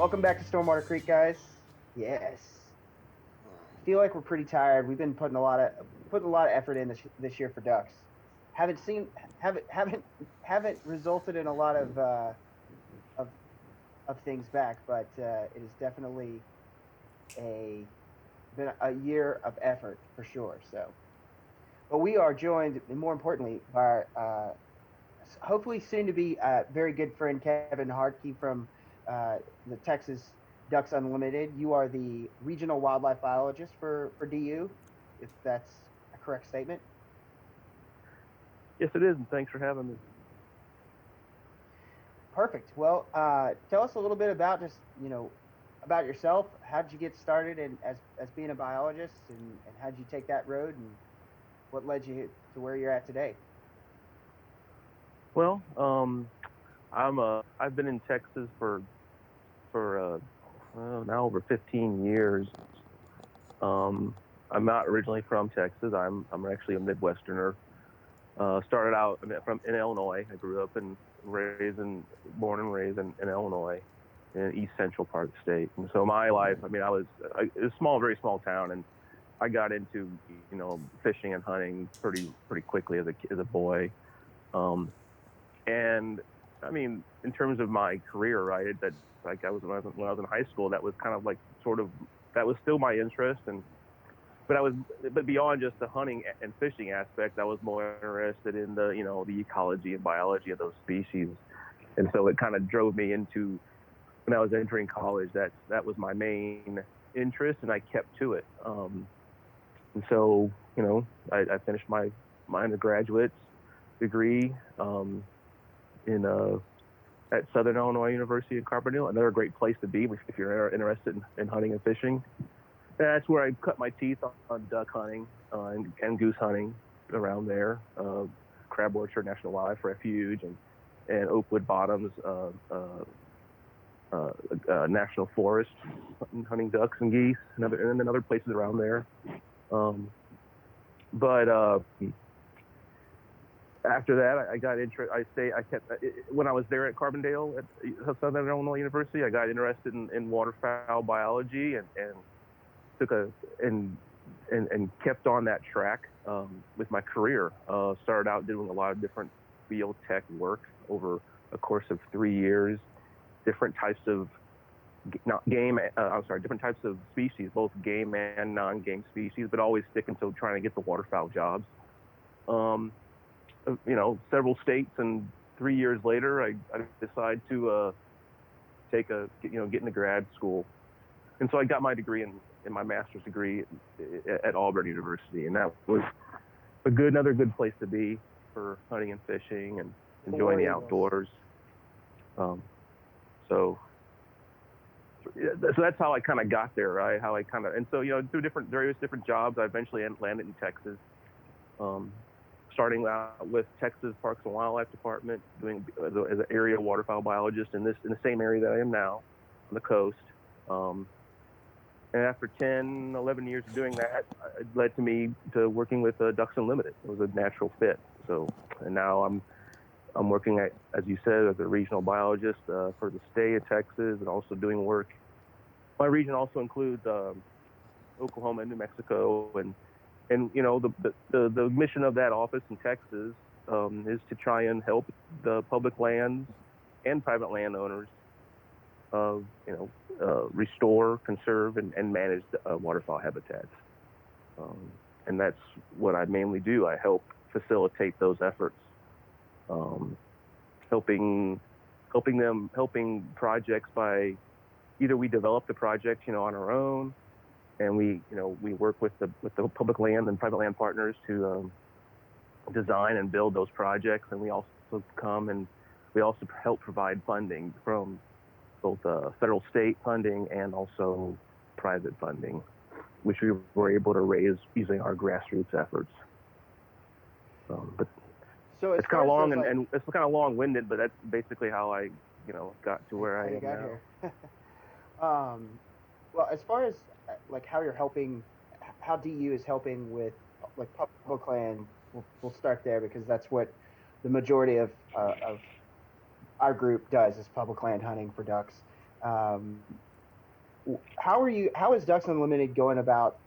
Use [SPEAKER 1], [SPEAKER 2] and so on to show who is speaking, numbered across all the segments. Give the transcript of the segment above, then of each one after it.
[SPEAKER 1] Welcome back to Stormwater Creek, guys. Yes, I feel like we're pretty tired. We've been putting a lot of effort in this year for ducks. Haven't seen haven't resulted in a lot of of things back, but it has definitely a been a year of effort for sure. But we are joined, and more importantly, by our hopefully soon to be very good friend Kevin Hartke from the Texas Ducks Unlimited. You are the regional wildlife biologist for DU, if that's a correct statement.
[SPEAKER 2] Yes, it is, and thanks for having me.
[SPEAKER 1] Perfect. Well, tell us a little bit about about yourself. How did you get started and as being a biologist, and how did you take that road, and what led you to where you're at today?
[SPEAKER 2] Well, I've been in Texas for now over 15 years. I'm not originally from Texas. I'm actually a Midwesterner. Started out from in Illinois. I grew up and born and raised in Illinois, in the east central part of the state. And so my life, it was a small, very small town, and I got into fishing and hunting pretty quickly as a boy. Um, and I mean, in terms of my career, right? That like I was when I was in high school. That was kind of like that was still my interest, but beyond just the hunting and fishing aspect, I was more interested in the ecology and biology of those species, and so it kind of drove me into when I was entering college. That was my main interest, and I kept to it. And so I finished my undergraduate degree in at Southern Illinois University in Carbondale. Another great place to be if you're interested in hunting and fishing. That's where I cut my teeth on duck hunting and goose hunting around there. Crab Orchard National Wildlife Refuge and Oakwood Bottoms National Forest, hunting ducks and geese, and then other places around there. But after that, I got interested. When I was there at Carbondale at Southern Illinois University, I got interested in waterfowl biology and took and kept on that track with my career. Started out doing a lot of different field tech work over a course of 3 years. Different types of different types of species, both game and non-game species, but always sticking to trying to get the waterfowl jobs. Several states, and 3 years later, I decided to get into grad school, and so I got my degree in my master's degree at Auburn University, and that was another good place to be for hunting and fishing and enjoying the outdoors. So that's how I kind of got there, right? Through various different jobs, I eventually landed in Texas. Starting out with Texas Parks and Wildlife Department, doing as an area waterfowl biologist in the same area that I am now, on the coast. And after 10, 11 years of doing that, it led to me to working with Ducks Unlimited. It was a natural fit. And now I'm working as you said, as a regional biologist for the state of Texas, and also doing work. My region also includes Oklahoma and New Mexico, and the mission of that office in Texas is to try and help the public lands and private landowners restore, conserve, and manage waterfowl habitats. And that's what I mainly do. I help facilitate those efforts, helping projects by either we develop the project, on our own, and we work with the public land and private land partners to design and build those projects, and we also help provide funding from both federal, state funding and also private funding, which we were able to raise using our grassroots efforts. But so it's kind of long and it's kind of long-winded, but that's basically how I got to where I am
[SPEAKER 1] now. Well, as far as like how DU is helping with like public land, we'll start there, because that's what the majority of our group does, is public land hunting for ducks. Um, how is Ducks Unlimited going about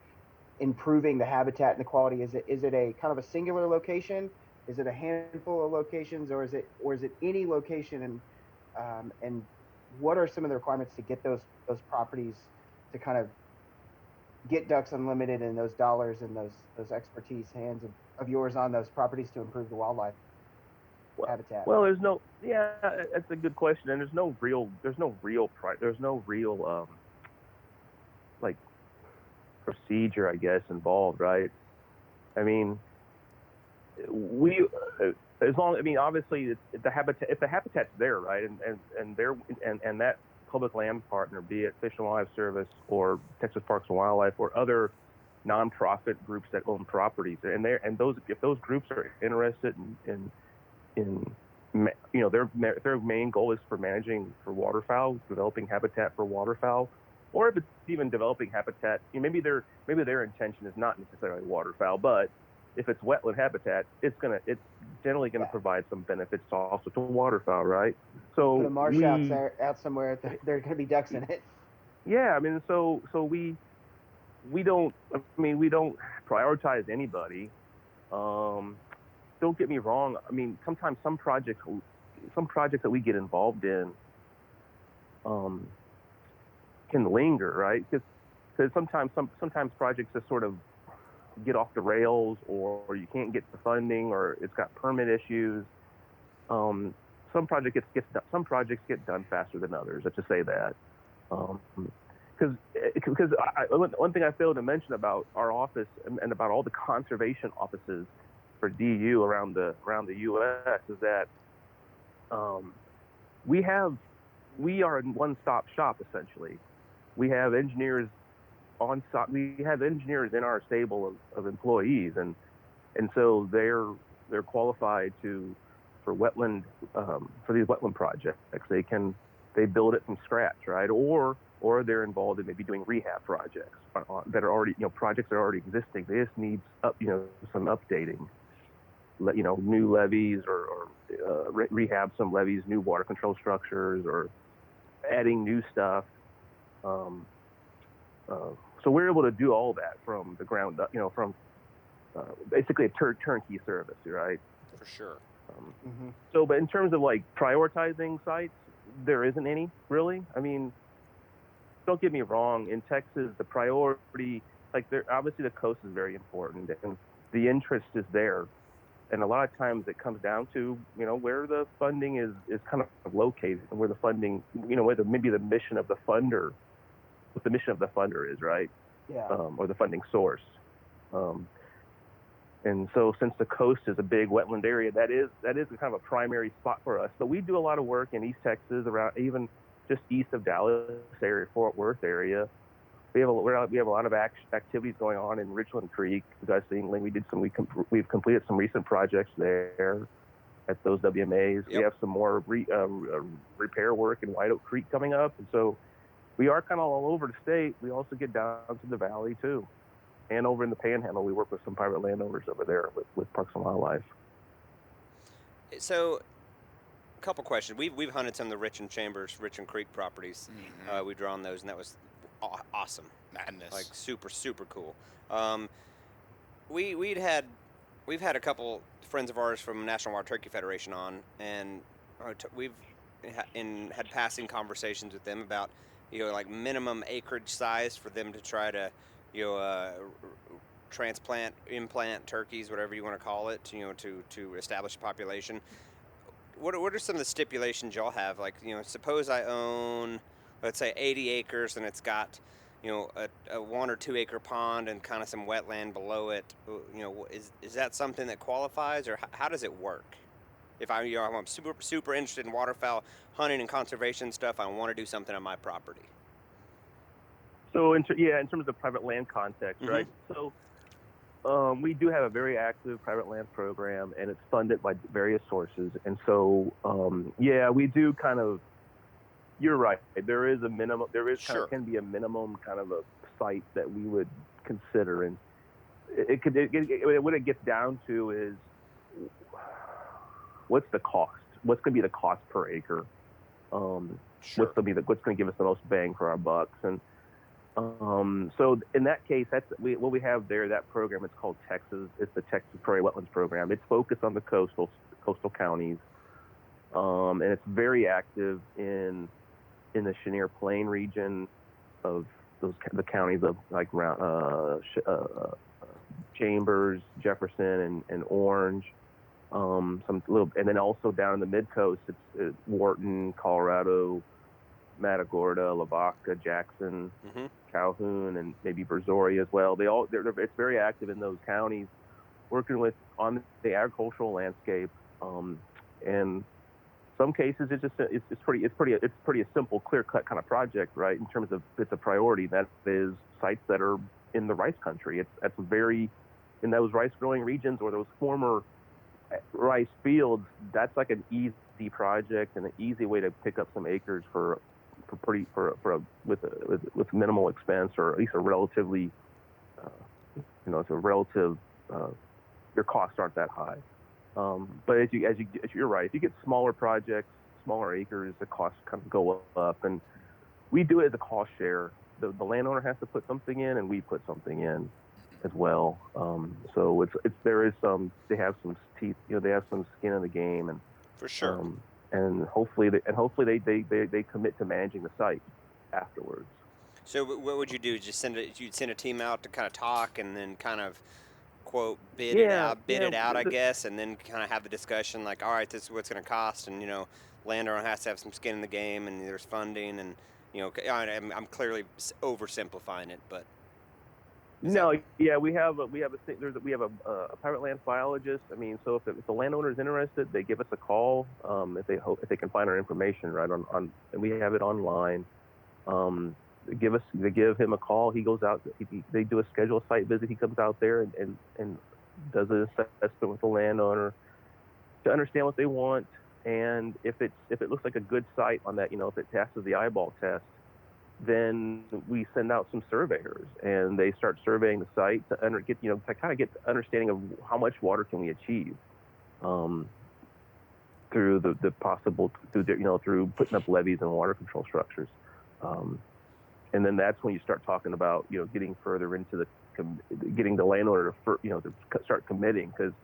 [SPEAKER 1] improving the habitat and the quality? Is it a kind of a singular location? Is it a handful of locations, or is it any location? And what are some of the requirements to get those properties to kind of get Ducks Unlimited and those dollars and those expertise hands of yours on those properties to improve the wildlife habitat?
[SPEAKER 2] Well, yeah, that's a good question, and there's no real like procedure, I guess, involved, right? I mean, we obviously if the habitat's there, right, and that public land partner, be it Fish and Wildlife Service or Texas Parks and Wildlife or other nonprofit groups that own properties, and if those groups are interested in their main goal is for managing for waterfowl, developing habitat for waterfowl, or if it's even developing habitat, maybe their intention is not necessarily waterfowl, but if it's wetland habitat, it's generally gonna provide some benefits also to waterfowl, right? So
[SPEAKER 1] put a marsh out somewhere. There are going to be ducks in it.
[SPEAKER 2] Yeah, I mean, so we don't prioritize anybody. Don't get me wrong. I mean, sometimes some projects that we get involved in can linger, right? Because sometimes projects just sort of get off the rails, or you can't get the funding, or it's got permit issues. Some projects get done faster than others. Let's just say that. Because one thing I failed to mention about our office and about all the conservation offices for DU around the U.S. is that we are a one-stop shop essentially. We have engineers on site. We have engineers in our stable of employees, and so they're qualified for these wetland projects. They build it from scratch, right? Or they're involved in maybe doing rehab projects that are already, projects that are already existing. They just need some updating, new levees or rehab some levees, new water control structures, or adding new stuff. So we're able to do all that from the ground up, from basically a turnkey service, right?
[SPEAKER 3] For sure.
[SPEAKER 2] So, but in terms of like prioritizing sites, there isn't any really. I mean, don't get me wrong. In Texas, the priority, obviously the coast is very important, and the interest is there. And a lot of times it comes down to, where the funding is kind of located, and where the funding, whether maybe the mission of the funder, what the mission of the funder is, right?
[SPEAKER 1] Yeah.
[SPEAKER 2] Or the funding source. And so since the coast is a big wetland area, that is kind of a primary spot for us. But we do a lot of work in East Texas, around even just east of Dallas area, Fort Worth area. We have a lot of activities going on in Richland Creek. You guys seen, we've completed some recent projects there at those WMAs. Yep. We have some more repair work in White Oak Creek coming up, and so we are kind of all over the state. We also get down to the valley too, and over in the Panhandle, we work with some private landowners over there with Parks and Wildlife.
[SPEAKER 3] So, a couple questions. We've hunted some of the Richland Creek properties.
[SPEAKER 4] Mm-hmm.
[SPEAKER 3] We drawn those, and that was awesome.
[SPEAKER 4] Madness.
[SPEAKER 3] Like super cool. We've had a couple friends of ours from National Wild Turkey Federation on, and we've had passing conversations with them about like minimum acreage size for them to try to implant turkeys, whatever you want to call it, to establish a population. What are some of the stipulations y'all have? Like, suppose I own, let's say, 80 acres, and it's got, a 1 or 2 acre pond and kind of some wetland below it. Is that something that qualifies, or how does it work? If I'm super interested in waterfowl hunting and conservation stuff, I want to do something on my property.
[SPEAKER 2] So in terms of private land context, right? So we do have a very active private land program, and it's funded by various sources. And so, we do kind of. You're right. There is a minimum. There is kind of can be a minimum kind of a site that we would consider, and what it gets down to is what's the cost? What's going to be the cost per acre?
[SPEAKER 3] Sure.
[SPEAKER 2] what's going to give us the most bang for our bucks. And so in that case, what we have there. That program is called Texas. It's the Texas Prairie Wetlands Program. It's focused on the coastal counties, and it's very active in the Chenier Plain region of the counties of like Chambers, Jefferson, and Orange. And then also down in the mid coast, it's Wharton, Colorado, Matagorda, Lavaca, Jackson, Calhoun, and maybe Brazoria as well. It's very active in those counties, working on the agricultural landscape. And some cases it's pretty a simple, clear cut kind of project, right? In terms of it's a priority that is sites that are in the rice country. That's very in those rice growing regions or those former rice fields. That's like an easy project and an easy way to pick up some acres with minimal expense, or at least a relatively your costs aren't that high. But as you're right, if you get smaller projects, smaller acres, the costs kind of go up. And we do it as a cost share. The landowner has to put something in, and we put something in as well. So they have some teeth, they have some skin in the game, and
[SPEAKER 3] for sure.
[SPEAKER 2] And hopefully they commit to managing the site afterwards.
[SPEAKER 3] So what would you do? You'd send a team out to kind of talk, and then kind of quote bid it out, I guess, and then kind of have the discussion like, all right, this is what's going to cost, and landowner has to have some skin in the game, and there's funding, and I'm clearly oversimplifying it, but we have a private land biologist. I mean, so if the landowner is interested, they give us a call. If they can find our information right on and we have it online. They give him a call. He goes out. They do a scheduled site visit. He comes out there and does an assessment with the landowner to understand what they want. And if it looks like a good site on that, if it passes the eyeball test, then we send out some surveyors, and they start surveying the site to get understanding of how much water can we achieve through through putting up levees and water control structures. And then that's when you start talking about getting further into getting the landowner to start committing, because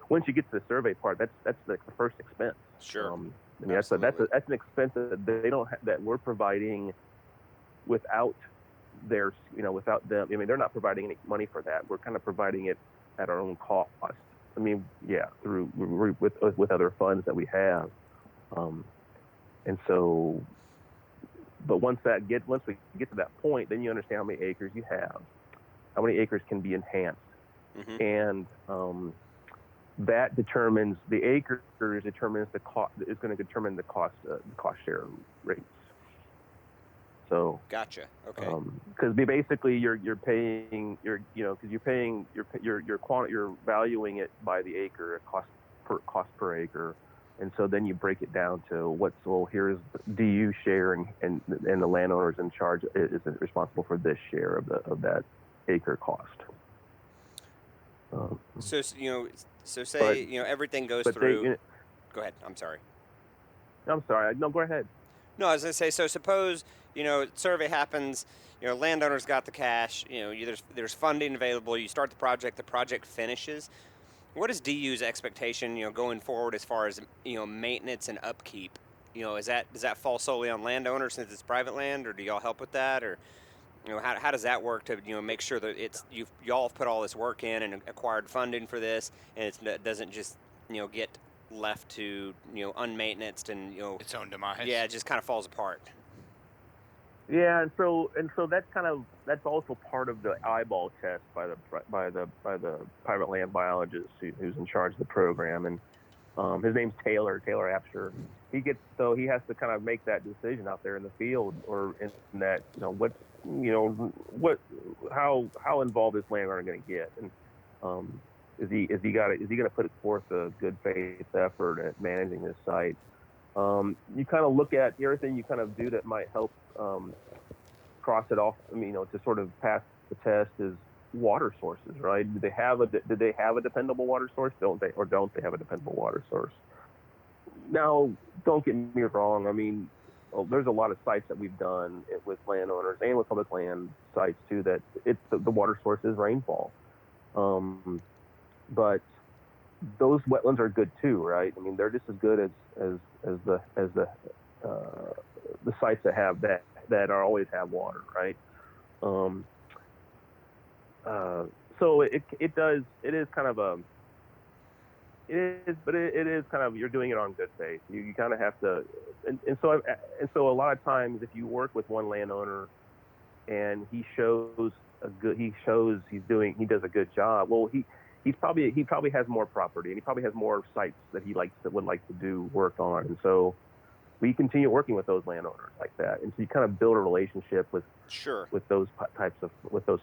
[SPEAKER 3] once you get to the survey part, that's the first expense. Sure.
[SPEAKER 2] That's an expense that we're providing without without them. I mean, they're not providing any money for that. We're kind of providing it at our own cost. I mean, through with other funds that we have. And so, but once we get to that point, then you understand how many acres you have, how many acres can be enhanced, and that determines the acres determines the cost. Is going to determine the cost share rates. So
[SPEAKER 3] gotcha. Okay.
[SPEAKER 2] Because basically you're valuing it by the acre, cost per acre, and so then you break it down to here's DU share, and the landowner is in charge, is responsible for this share of that acre cost.
[SPEAKER 3] So say everything goes through. Go ahead. I'm sorry.
[SPEAKER 2] No, go ahead.
[SPEAKER 3] No, I was gonna say. So suppose survey happens. Landowner's got the cash. There's funding available. You start the project finishes. What is DU's expectation? Going forward as far as maintenance and upkeep. Does that fall solely on landowners since it's private land, or do y'all help with that, or how does that work to make sure that y'all have put all this work in and acquired funding for this, and it doesn't just get left to unmaintened and
[SPEAKER 4] its own demise.
[SPEAKER 3] Yeah, it just kind of falls apart.
[SPEAKER 2] Yeah, and so that's also part of the eyeball test by the private land biologist who's in charge of the program, and his name's Taylor Apsher. He has to kind of make that decision out there in the field, or in that how involved is landowner going to get, and is he going to put forth a good faith effort at managing this site? You kind of look at everything you kind of do that might help cross it off. To sort of pass the test is water sources, right? Do they have a dependable water source? Don't they have a dependable water source? Now, don't get me wrong. there's a lot of sites that we've done with landowners and with public land sites too, that it's the water source is rainfall. But those wetlands are good too, right? I mean, they're just as good as the sites that are always have water, right? Um, so it is kind of a it is kind of, you're doing it on good faith. You kind of have to, and so a lot of times if you work with one landowner and he does a good job. Well, he probably has more property, and he probably has more sites that would like to do work on, and so we continue working with those landowners like that, and so you kind of build a relationship with those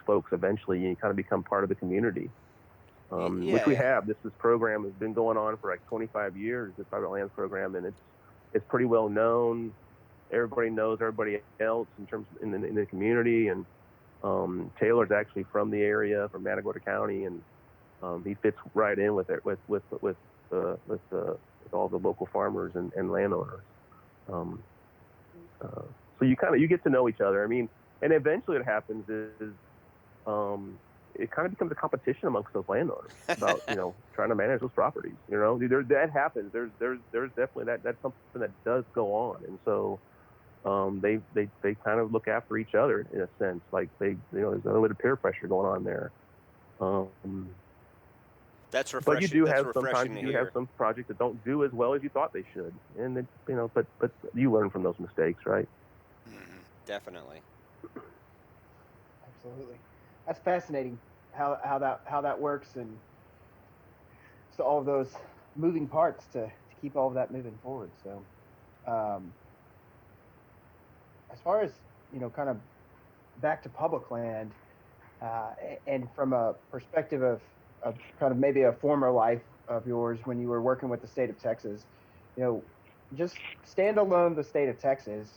[SPEAKER 2] folks. Eventually, you kind of become part of the community, which we have. This program has been going on for like 25 years. The private lands program, and it's pretty well known. Everybody knows everybody else in the community, and Taylor's actually from the area, from Matagorda County, and he fits right in with all the local farmers and landowners. So you get to know each other. I mean, and eventually what happens is it kind of becomes a competition amongst those landowners about trying to manage those properties. That happens. There's definitely that's something that does go on, and so they kind of look after each other in a sense. Like there's a little bit of peer pressure going on there.
[SPEAKER 3] That's refreshing.
[SPEAKER 2] But you do have
[SPEAKER 3] have
[SPEAKER 2] some projects that don't do as well as you thought they should, and but you learn from those mistakes, right?
[SPEAKER 3] Mm-hmm. Definitely.
[SPEAKER 1] Absolutely, that's fascinating how that works, and so all of those moving parts to keep all of that moving forward. So, as far as kind of back to public land, and from a perspective of kind of maybe a former life of yours when you were working with the state of Texas, just stand alone the state of Texas,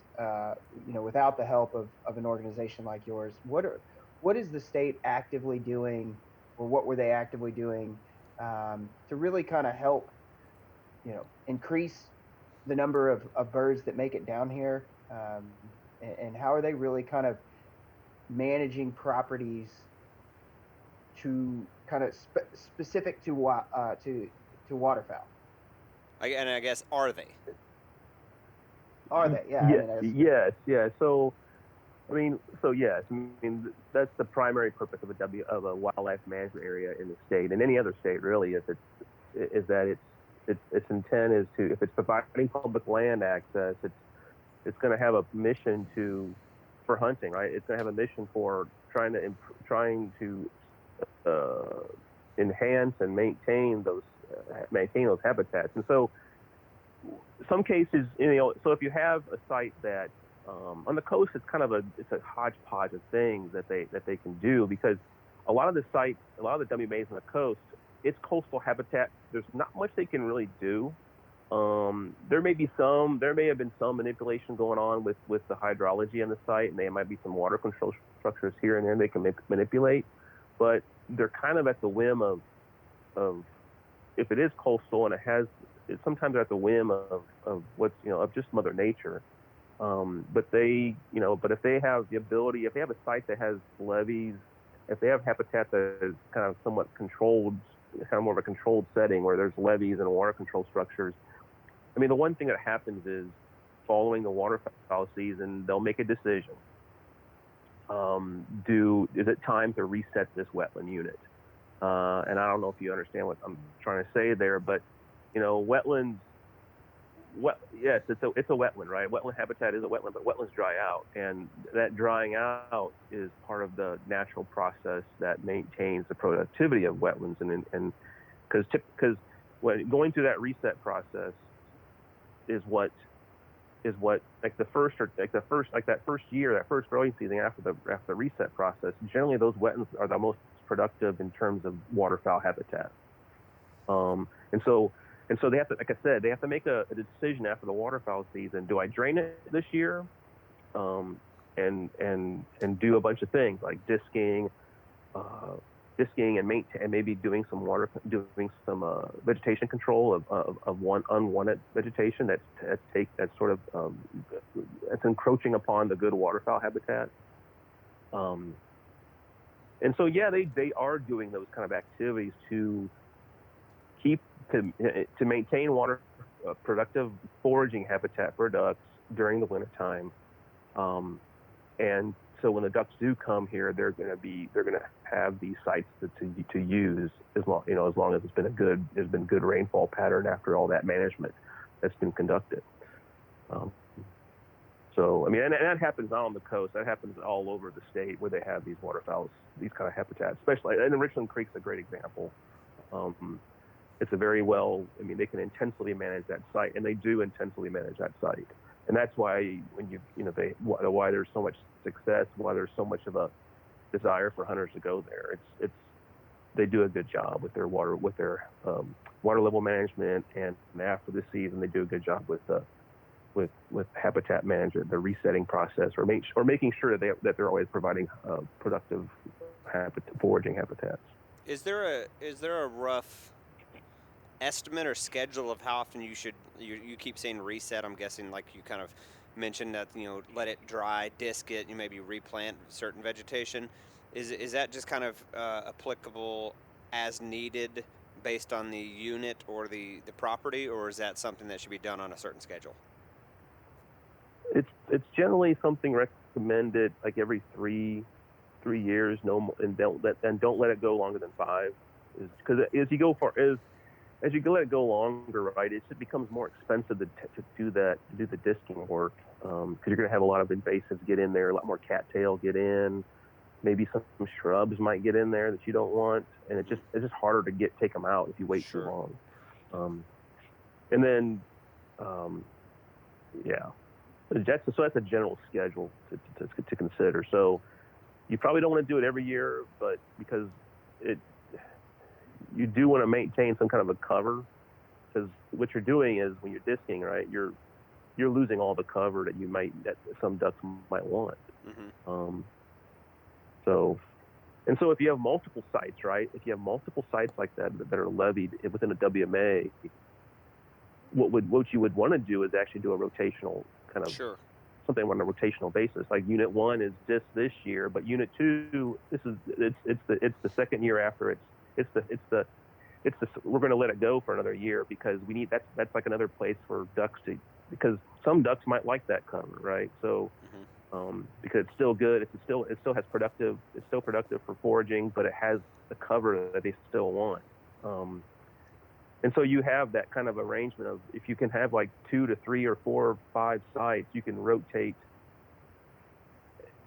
[SPEAKER 1] without the help of an organization like yours, what is the state actively doing, or what were they actively doing to really kind of help, increase the number of birds that make it down here, and how are they really kind of managing properties to kind of specific to waterfowl?
[SPEAKER 3] I guess, are they?
[SPEAKER 1] Are they? Yeah.
[SPEAKER 2] Yes. So, yes. I mean, that's the primary purpose of a wildlife management area in the state, and any other state really, is that its intent is to, if it's providing public land access, it's going to have a mission for hunting, right? It's going to have a mission for trying to enhance and maintain those habitats. And so, some cases, so if you have a site that on the coast, it's a hodgepodge of things that they can do, because a lot of the WMAs on the coast, it's coastal habitat. There's not much they can really do. There may have been some manipulation going on with the hydrology on the site, and there might be some water control structures here and there they can manipulate, but they're kind of at the whim of if it is coastal, and sometimes they're at the whim of what's of just Mother Nature. But if they have the ability, if they have a site that has levees, if they have habitat that is kind of somewhat controlled, kind of more of a controlled setting where there's levees and water control structures. I mean, the one thing that happens is, following the waterfowl season, they'll make a decision. Is it time to reset this wetland unit? And I don't know if you understand what I'm trying to say there, but wetlands. Yes, it's a wetland, right? Wetland habitat is a wetland, but wetlands dry out, and that drying out is part of the natural process that maintains the productivity of wetlands, and because when going through that reset process is what like that first year, that first growing season after the reset process, generally those wetlands are the most productive in terms of waterfowl habitat. And so they have to, like I said, they have to make a decision after the waterfowl season. Do I drain it this year, and do a bunch of things like disking, disking and maybe doing some vegetation control of one unwanted vegetation that's sort of that's encroaching upon the good waterfowl habitat. And so they are doing those kind of activities to maintain productive foraging habitat for ducks during the wintertime. And so when the ducks do come here, they're going to have these sites to use as long as there's been good rainfall pattern after all that management that's been conducted. So I mean, and that happens not on the coast. That happens all over the state where they have these waterfowls, these kind of habitats. Especially, and Richland Creek's a great example. It's a very well. I mean, they can intensely manage that site, and they do intensely manage that site. And that's why why there's so much success, why there's so much of a desire for hunters to go there. They do a good job with their water level management, and after the season they do a good job with habitat management, the resetting process, or making sure that they're always providing productive foraging habitats.
[SPEAKER 3] Is there a rough estimate or schedule of how often you keep saying reset? I'm guessing, like you kind of mentioned, that let it dry, disc it, you maybe replant certain vegetation. Is that just kind of applicable as needed based on the unit or the property, or is that something that should be done on a certain schedule?
[SPEAKER 2] It's generally something recommended like every 3 years, and don't let it go longer than 5, because as you let it go longer, right, it becomes more expensive to do the disking work, because you're going to have a lot of invasives get in there, a lot more cattail get in, maybe some shrubs might get in there that you don't want, and it's just harder to take them out if you wait too long. And then that's a general schedule to consider. So you probably don't want to do it every year, but because you do want to maintain some kind of a cover, because what you're doing is when you're disking, right, you're losing all the cover that some ducks might want. Mm-hmm. So if you have multiple sites, right, like that are levied within a WMA, what you would want to do is actually do a rotational kind of something on a rotational basis. Like Unit 1 is this year, but Unit 2, it's the second year after we're going to let it go for another year, because we need that's like another place for ducks because some ducks might like that cover, right? So because it's still good, it's still productive for foraging, but it has the cover that they still want. And so you have that kind of arrangement of, if you can have like 2 to 3 or 4 or 5 sites, you can rotate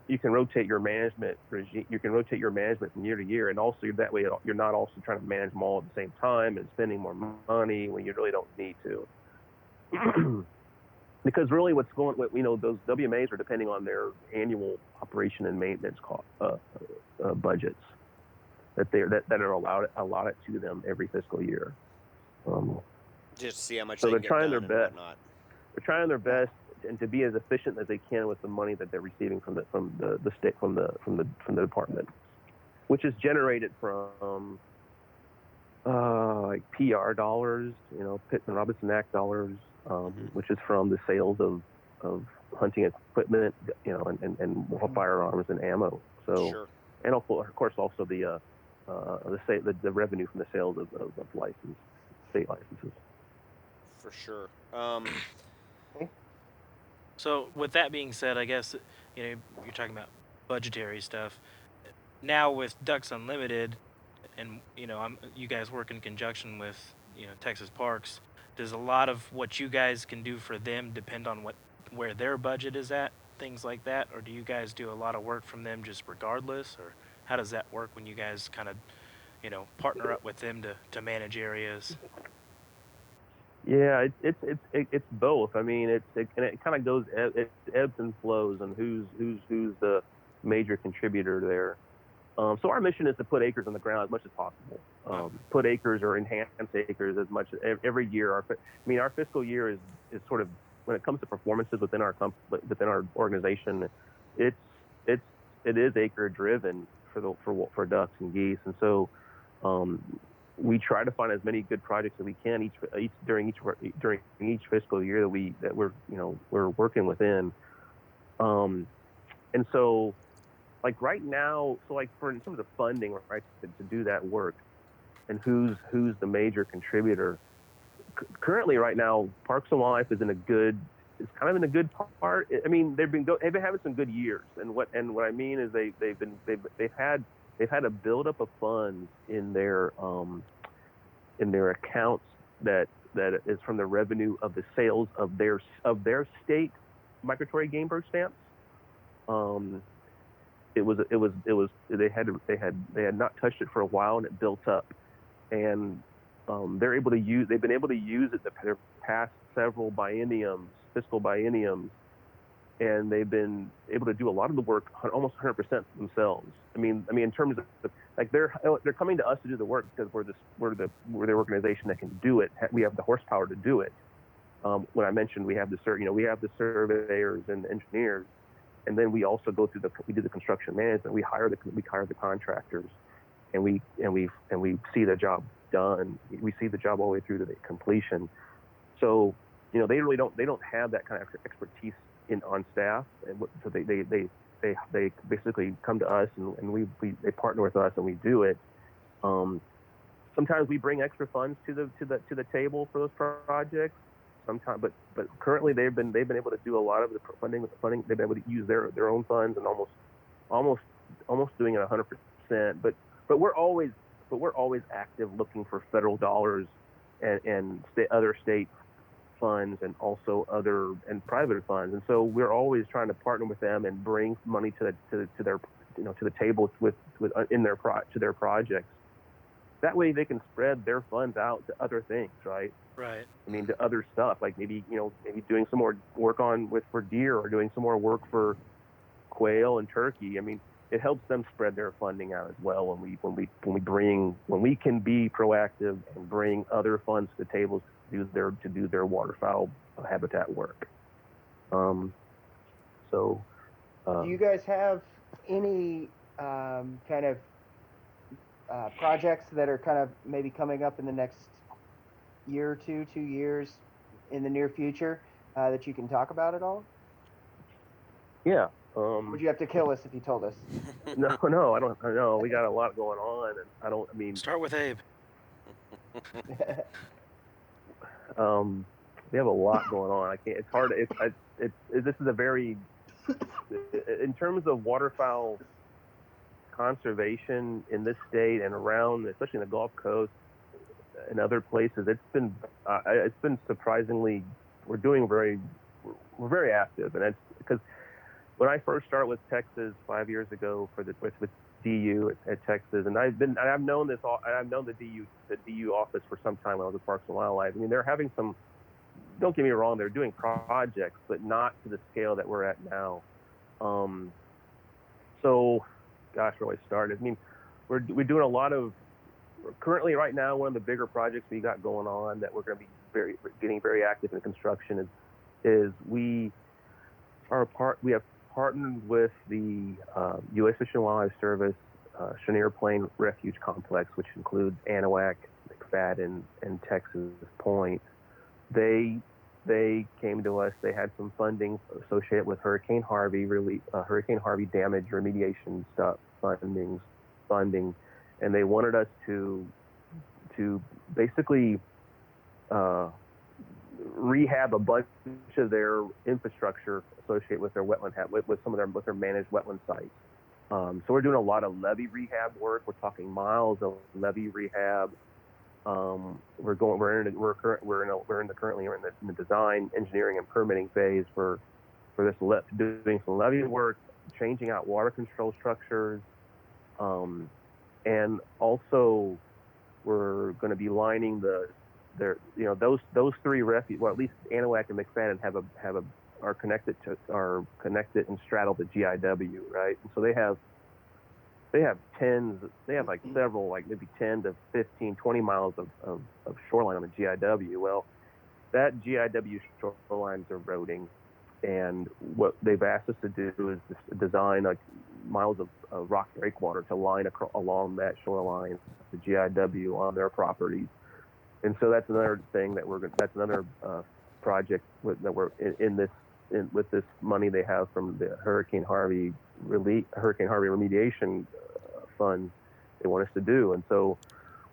[SPEAKER 2] your management regime. You can rotate your management from year to year, and also that way you're not also trying to manage them all at the same time and spending more money when you really don't need to. Because really, those WMAs are depending on their annual operation and maintenance budgets that are allotted to them every fiscal year.
[SPEAKER 3] Just to see how much
[SPEAKER 2] so
[SPEAKER 3] they
[SPEAKER 2] they're
[SPEAKER 3] can
[SPEAKER 2] trying
[SPEAKER 3] get done
[SPEAKER 2] their
[SPEAKER 3] and
[SPEAKER 2] best.
[SPEAKER 3] whatnot.
[SPEAKER 2] They're trying their best and to be as efficient as they can with the money that they're receiving from the state, from the department, which is generated from like PR dollars, Pittman Robertson Act dollars, which is from the sales of hunting equipment, and firearms and ammo. So, and of course also the revenue from the sales of state licenses.
[SPEAKER 3] For sure.
[SPEAKER 4] So with that being said, I guess you're talking about budgetary stuff. Now with Ducks Unlimited, and you guys work in conjunction with Texas Parks. Does a lot of what you guys can do for them depend on where their budget is at, things like that, or do you guys do a lot of work from them just regardless, or how does that work when you guys kind of partner up with them to manage areas?
[SPEAKER 2] Yeah, it's both. I mean, it kind of goes, it ebbs and flows on who's the major contributor there. So our mission is to put acres on the ground as much as possible. Put acres or enhance acres as much every year. Our fiscal year is sort of, when it comes to performances within our organization, it is acre driven for ducks and geese, and so we try to find as many good projects as we can during each fiscal year that we're working within. And so, like right now, so like for in terms of funding, right, to do that work, and who's the major contributor. Currently, right now, Parks and Wildlife is kind of in a good part. I mean, they've been having some good years, and what I mean is they've had a buildup of funds in their accounts that is from the revenue of the sales of their state migratory game bird stamps. They had not touched it for a while, and it built up, and they've been able to use it their past several fiscal bienniums, and they've been able to do a lot of the work almost 100% themselves. I mean, in terms of like they're coming to us to do the work because we're the organization that can do it. We have the horsepower to do it. When I mentioned we have the surveyors and engineers, and then we also we do the construction management. We hire the contractors, and we see the job done. We see the job all the way through to the completion. So they really don't have that kind of expertise on staff, and so they basically come to us, and they partner with us, and we do it. Sometimes we bring extra funds to the table for those projects. Sometimes, but currently they've been able to do a lot of the funding. They've been able to use their own funds and almost doing it 100%. But we're always active looking for federal dollars and other state funds, and also other and private funds. And so we're always trying to partner with them and bring money to the table to their projects. That way they can spread their funds out to other things, right?
[SPEAKER 4] Right.
[SPEAKER 2] I mean, to other stuff, like maybe doing some more work for deer, or doing some more work for quail and turkey. I mean, it helps them spread their funding out as well when we can be proactive and bring other funds to the table to do their waterfowl habitat work. Do
[SPEAKER 1] you guys have any kind of projects that are kind of maybe coming up in the next year or 2 years in the near future that you can talk about at all?
[SPEAKER 2] Yeah.
[SPEAKER 1] Would you have to kill us if you told us?
[SPEAKER 2] No, I don't. I know we got a lot going on, and
[SPEAKER 4] Start with Abe.
[SPEAKER 2] We have a lot going on. I can't. It's hard. This is a very, in terms of waterfowl conservation in this state and around, especially in the Gulf Coast and other places. It's been surprisingly. We're very active, and it's because when I first started with Texas 5 years ago with DU at Texas, and I've known the DU office for some time when I was at Parks and Wildlife. I mean, they're having some. Don't get me wrong, they're doing projects, but not to the scale that we're at now. So, gosh, where do I start? I mean, we're doing a lot of. Currently, right now, one of the bigger projects we got going on that we're going to be getting very active in construction is we have partnered with the U.S. Fish and Wildlife Service Chenier Plain Refuge Complex, which includes Anahuac, McFadden, and Texas Point. They came to us. They had some funding associated with Hurricane Harvey damage remediation funding, and they wanted us to basically rehab a bunch of their infrastructure associated with their wetland with their managed wetland sites. So we're doing a lot of levee rehab work. We're talking miles of levee rehab. We're in the design, engineering, and permitting phase for this, doing some levee work, changing out water control structures, and also we're going to be lining those three refuge. Well, at least Anahuac and McFadden are connected and straddle the GIW, right? And so they have like several, like maybe 10 to 15, 20 miles of shoreline on the GIW. Well, that GIW shoreline is eroding, and what they've asked us to do is design miles of rock breakwater to line along that shoreline, the GIW on their properties. And so that's another thing that's another project that we're with this money they have from the Hurricane Harvey remediation fund they want us to do. And so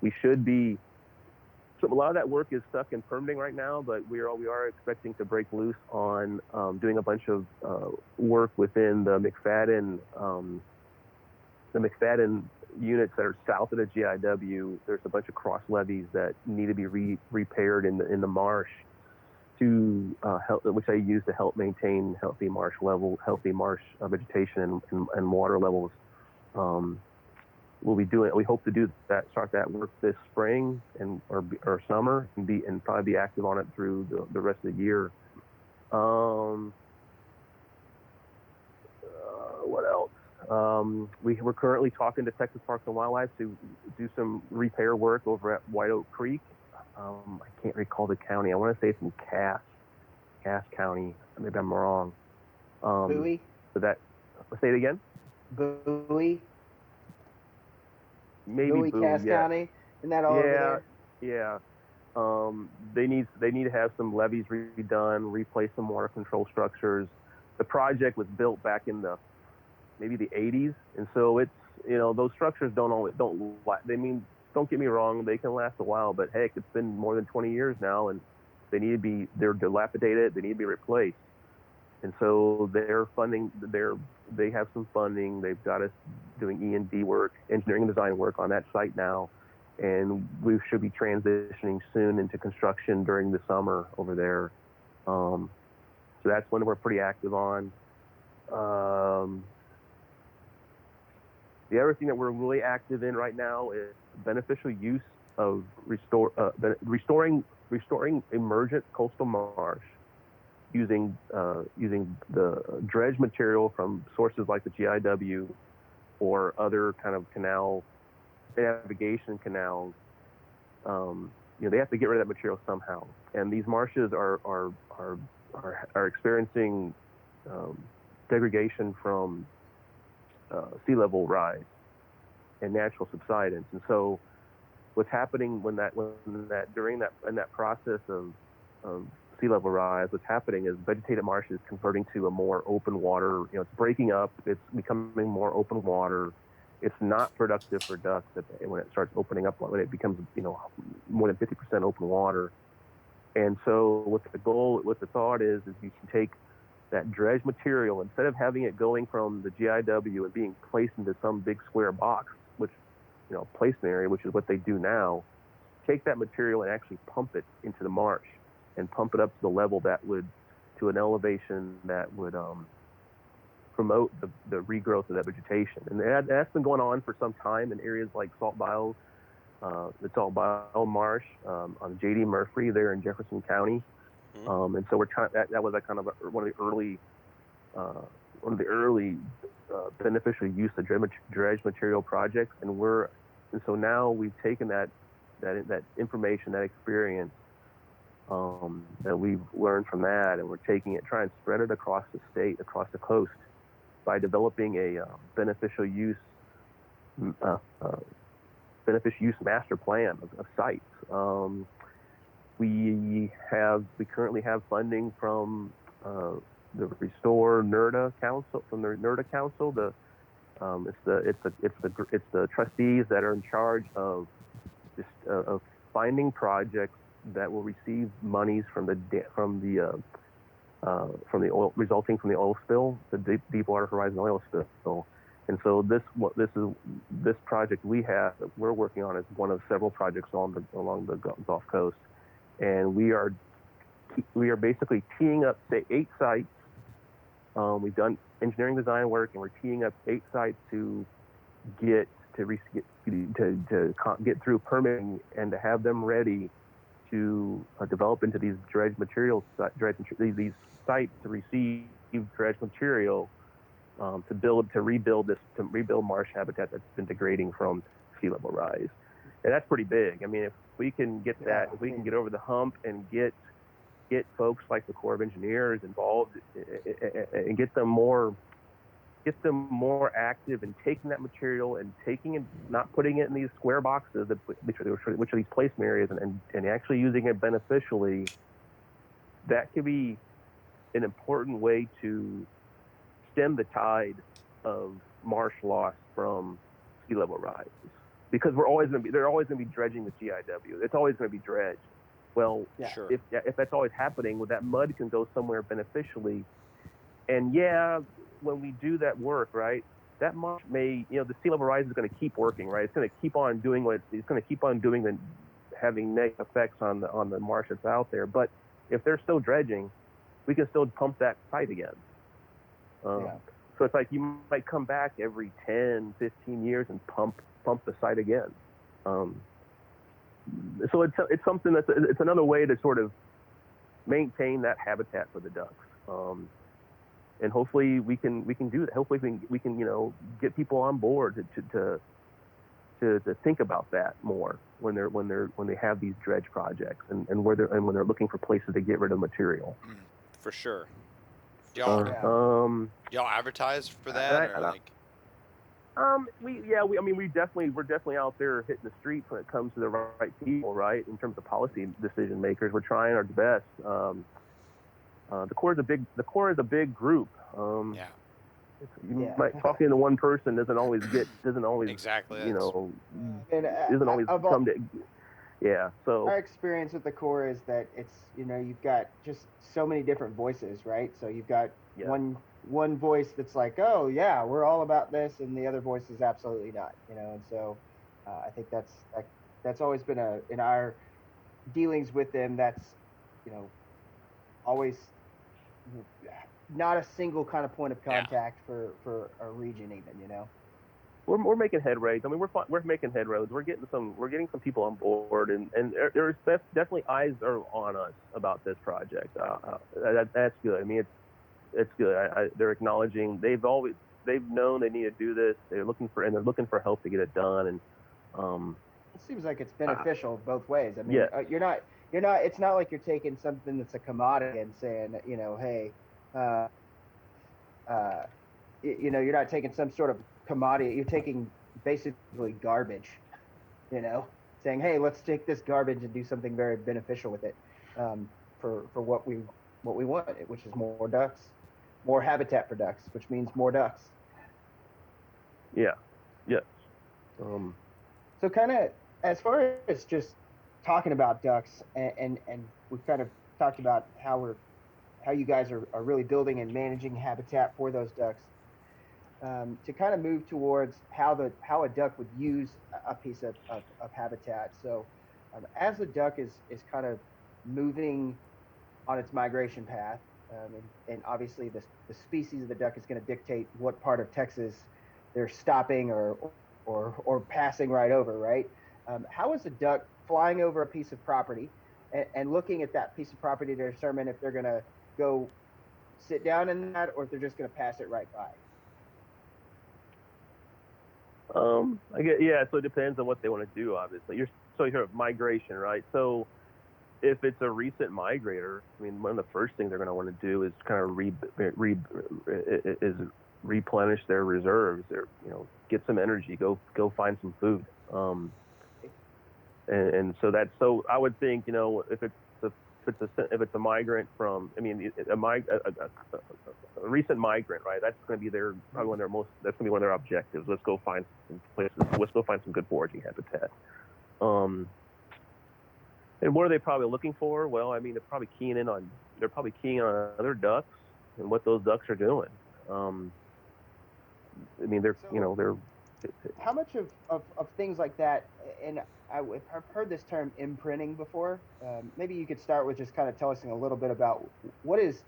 [SPEAKER 2] we should be. So a lot of that work is stuck in permitting right now, but we are expecting to break loose on doing a bunch of work within the McFadden units that are south of the GIW. There's a bunch of cross levees that need to be repaired in the marsh to help, which I use to help maintain healthy marsh vegetation and water levels. We hope to start that work this spring or summer and probably be active on it through the rest of the year. What else? We're currently talking to Texas Parks and Wildlife to do some repair work over at White Oak Creek. I can't recall the county. I want to say it's in Cass County. Maybe I'm wrong.
[SPEAKER 1] Bowie?
[SPEAKER 2] Say it again?
[SPEAKER 1] Bowie?
[SPEAKER 2] Maybe
[SPEAKER 1] Bowie, Cass
[SPEAKER 2] yeah.
[SPEAKER 1] County? Isn't that all over
[SPEAKER 2] there? Yeah. They need to have some levees redone, replace some water control structures. The project was built back in maybe the 80s, and so it's those structures don't get me wrong, they can last a while, but heck, it's been more than 20 years now, and they're dilapidated. They need to be replaced. And so they have some funding. They've got us doing E&D work, engineering and design work on that site now. And we should be transitioning soon into construction during the summer over there. So that's one we're pretty active on. The other thing that we're really active in right now is beneficial use of restoring emergent coastal marsh using the dredge material from sources like the GIW or other kind of navigation canals. They have to get rid of that material somehow, and these marshes are experiencing degradation from sea level rise and natural subsidence. And so what's happening in that process of sea level rise, what's happening is vegetated marsh is converting to a more open water. It's breaking up. It's becoming more open water. It's not productive for ducks when it starts opening up, when it becomes more than 50% open water. And so what the thought is you can take that dredge material, instead of having it going from the GIW and being placed into some big square box, which placement area, which is what they do now, take that material and actually pump it into the marsh and pump it up to the level to an elevation that would promote the regrowth of that vegetation. And that's been going on for some time in areas like the Salt Bile Marsh on J.D. Murphy there in Jefferson County. And so we're trying. That was one of the early beneficial use of dredge material projects, and so now we've taken that information, that experience that we've learned from that, and we're taking it, trying to spread it across the state, across the coast, by developing a beneficial use master plan of sites. We currently have funding from the Restore NERDA Council, from the NERDA Council. It's the trustees that are in charge of finding projects that will receive monies from the oil resulting from the oil spill, the Deepwater Horizon oil spill. And so this project we're working on is one of several projects along the Gulf Coast. And we are basically teeing up 8 sites. We've done engineering design work, and we're teeing up 8 sites to get through permitting and to have them ready to develop into these these sites to receive dredge material to rebuild marsh habitat that's been degrading from sea level rise. And that's pretty big. I mean, if we can get that, if we can get over the hump and get folks like the Corps of Engineers involved and get them more get them more active in taking that material and taking it, not putting it in these square boxes, which are these placement areas, and actually using it beneficially, that could be an important way to stem the tide of marsh loss from sea level rise. Because they're always going to be dredging the GIW. It's always going to be dredged. Well,
[SPEAKER 3] Sure.
[SPEAKER 2] if that's always happening, well, that mud can go somewhere beneficially. And yeah, when we do that work, right, that marsh may, the sea level rise is going to keep working, right? It's going to keep on doing what it's going to keep on doing, and having negative effects on the marsh that's out there. But if they're still dredging, we can still pump that site again. So it's like you might come back every 10, 15 years and pump the site again. So it's something it's another way to sort of maintain that habitat for the ducks. And hopefully we can do that. Hopefully we can get people on board to think about that more when they have these dredge projects and when they're looking for places to get rid of material.
[SPEAKER 3] For sure.
[SPEAKER 5] Y'all advertise for that, or like?
[SPEAKER 2] We're definitely out there hitting the streets when it comes to the right people, right? In terms of policy decision makers, we're trying our best. The Corps is a big group. Talking to one person doesn't always
[SPEAKER 5] exactly.
[SPEAKER 2] Doesn't always come to. Yeah. So
[SPEAKER 1] our experience with the Corps is that it's you've got just so many different voices, right? So you've got one voice that's like, oh yeah, we're all about this, and the other voice is absolutely not, And so I think that's always been in our dealings with them. That's always not a single kind of point of contact for a region, even.
[SPEAKER 2] We're making headways. I mean, we're making headways. We're getting some people on board, and there's definitely eyes are on us about this project. That's good. I mean, it's good. They're acknowledging they've known they need to do this. They're looking for help to get it done, and
[SPEAKER 1] it seems like it's beneficial both ways. I mean, you're not. It's not like you're taking something that's a commodity and saying, hey, you're not taking some sort of commodity. You're taking basically garbage, saying, hey, let's take this garbage and do something very beneficial with it, for what we want, which is more ducks, more habitat for ducks, which means more ducks.
[SPEAKER 2] Yeah. Yes.
[SPEAKER 1] So kind of as far as just talking about ducks, and we've kind of talked about how you guys are really building and managing habitat for those ducks. To kind of move towards how a duck would use a piece of habitat. So as the duck is kind of moving on its migration path, and obviously the species of the duck is going to dictate what part of Texas they're stopping or passing right over, right? How is a duck flying over a piece of property and looking at that piece of property to determine if they're going to go sit down in that or if they're just going to pass it right by?
[SPEAKER 2] So it depends on what they want to do, obviously. You're migration, right? So if it's a recent migrator, I mean, one of the first things they're going to want to do is kind of replenish their reserves, get some energy, go find some food. And so I would think, if it's a migrant from, I mean, a recent migrant, right? That's going to be probably one of their objectives. Let's go find some places. Let's go find some good foraging habitat. And what are they probably looking for? Well, I mean, they're probably keying in on other ducks and what those ducks are doing. I mean, they're.
[SPEAKER 1] How much of things like that, and I've heard this term imprinting before. Maybe you could start with just kind of tell us a little bit about what is,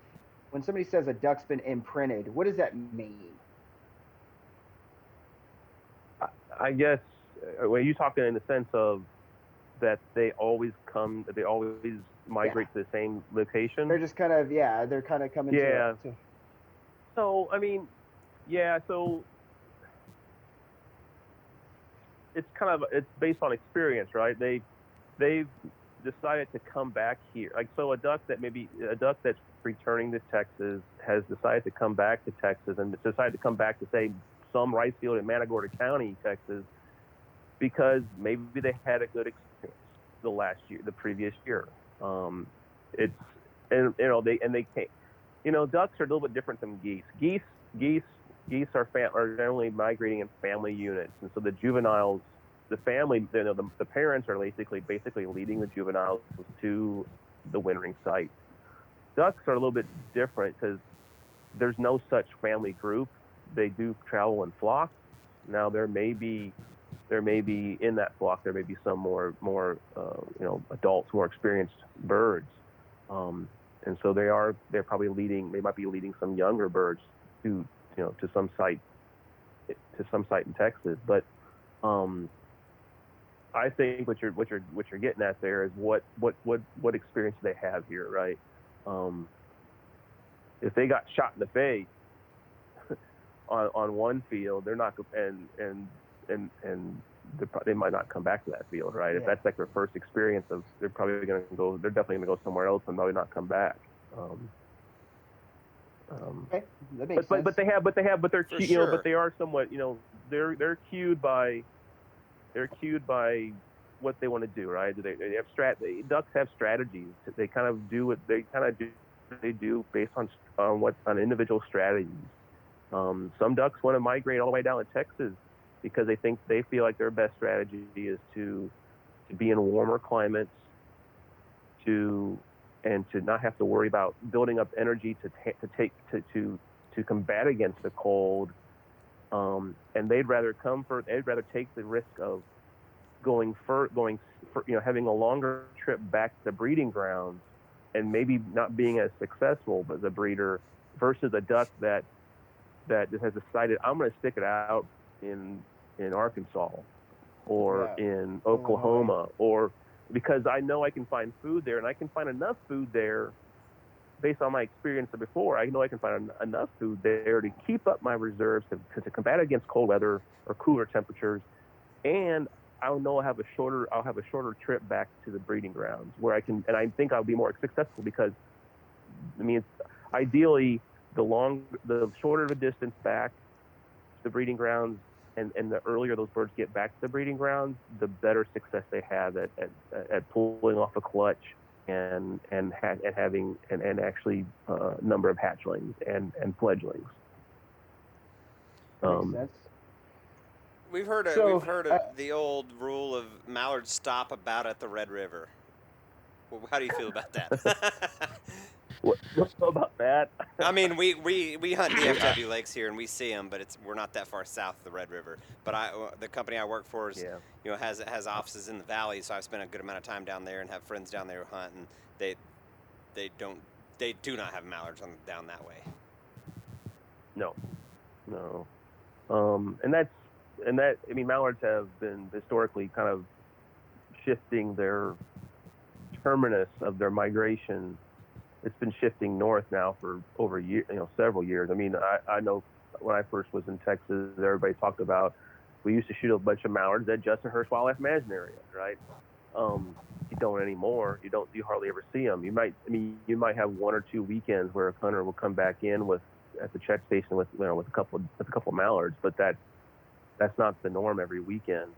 [SPEAKER 1] when somebody says a duck's been imprinted, what does that mean?
[SPEAKER 2] I guess, are you talking in the sense of that they always migrate to the same location?
[SPEAKER 1] They're just kind of, they're kind of coming to.
[SPEAKER 2] So, I mean, so it's based on experience, right? They've decided to come back here. Like, so a duck that's returning to Texas has decided to come back to Texas and decided to come back to, say, some rice field in Matagorda County, Texas, because maybe they had a good experience the previous year. It's, and they can't, ducks are a little bit different than geese. Geese are generally migrating in family units, and so the juveniles, the family, the parents are basically leading the juveniles to the wintering site. Ducks are a little bit different because there's no such family group. They do travel in flocks. Now there may be in that flock there may be some more adults, more experienced birds, and so they're probably they might be leading some younger birds to some site in Texas. But I think what you're getting at there is what experience do they have here, right? If they got shot in the face on one field, they're not, and they might not come back to that field, right?
[SPEAKER 1] Yeah.
[SPEAKER 2] If that's like their first experience they're definitely going to go somewhere else and probably not come back.
[SPEAKER 1] Okay, that makes sense.
[SPEAKER 2] But they're
[SPEAKER 3] For
[SPEAKER 2] cute,
[SPEAKER 3] sure.
[SPEAKER 2] but they are somewhat, they're cued by what they want to do, right? They have ducks have strategies. They kind of do what they do based on individual strategies. Some ducks want to migrate all the way down to Texas because they feel like their best strategy is to be in warmer climates, and to not have to worry about building up energy to combat against the cold. And they'd rather take the risk of having a longer trip back to the breeding grounds and maybe not being as successful as a breeder versus a duck that has decided, I'm going to stick it out in Arkansas or in Oklahoma, or because I know I can find food there, and I can find enough food there based on my experience before. I know I can find enough food there to keep up my reserves to combat against cold weather or cooler temperatures, and I'll have a shorter trip back to the breeding grounds where I can, and I think I'll be more successful because, ideally the shorter the distance back to the breeding grounds, and the earlier those birds get back to the breeding grounds, the better success they have at pulling off a clutch and having actually a number of hatchlings and fledglings.
[SPEAKER 1] Makes sense.
[SPEAKER 3] We've heard of the old rule of mallards stop about at the Red River. Well, how do you feel about that?
[SPEAKER 2] What about that?
[SPEAKER 3] I mean, we hunt DFW lakes here and we see them, but we're not that far south of the Red River. But the company I work for is, has offices in the valley, so I've spent a good amount of time down there and have friends down there who hunt, and they do not have mallards down that way.
[SPEAKER 2] No. Mallards have been historically kind of shifting their terminus of their migration. It's been shifting north now for over several years. I know when I first was in Texas, everybody talked about, we used to shoot a bunch of mallards at Justin Hurst Wildlife Management Area, right? You don't anymore. You hardly ever see them. You might have one or two weekends where a hunter will come back in at the check station with a couple of mallards, but that's not the norm every weekend.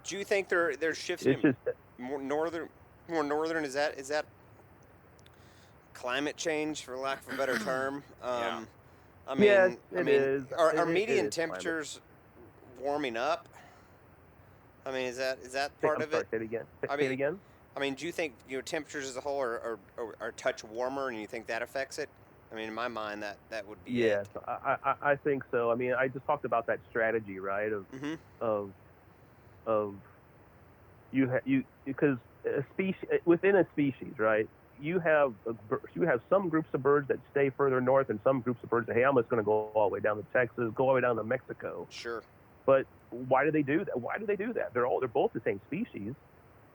[SPEAKER 3] Do you think they're shifting
[SPEAKER 2] it's just
[SPEAKER 3] more northern? Is that climate change, for lack of a better term? Are median temperatures warming up? Is that part of it?
[SPEAKER 2] Say it again.
[SPEAKER 3] Do you think temperatures as a whole are a touch warmer, and you think that affects it? In my mind, that would be
[SPEAKER 2] yes, I think so. I just talked about that strategy, right? Because a species within a species, right? You have some groups of birds that stay further north, and some groups of birds that, hey, I'm just going to go all the way down to Texas, go all the way down to Mexico.
[SPEAKER 3] Sure.
[SPEAKER 2] But why do they do that? They're both the same species.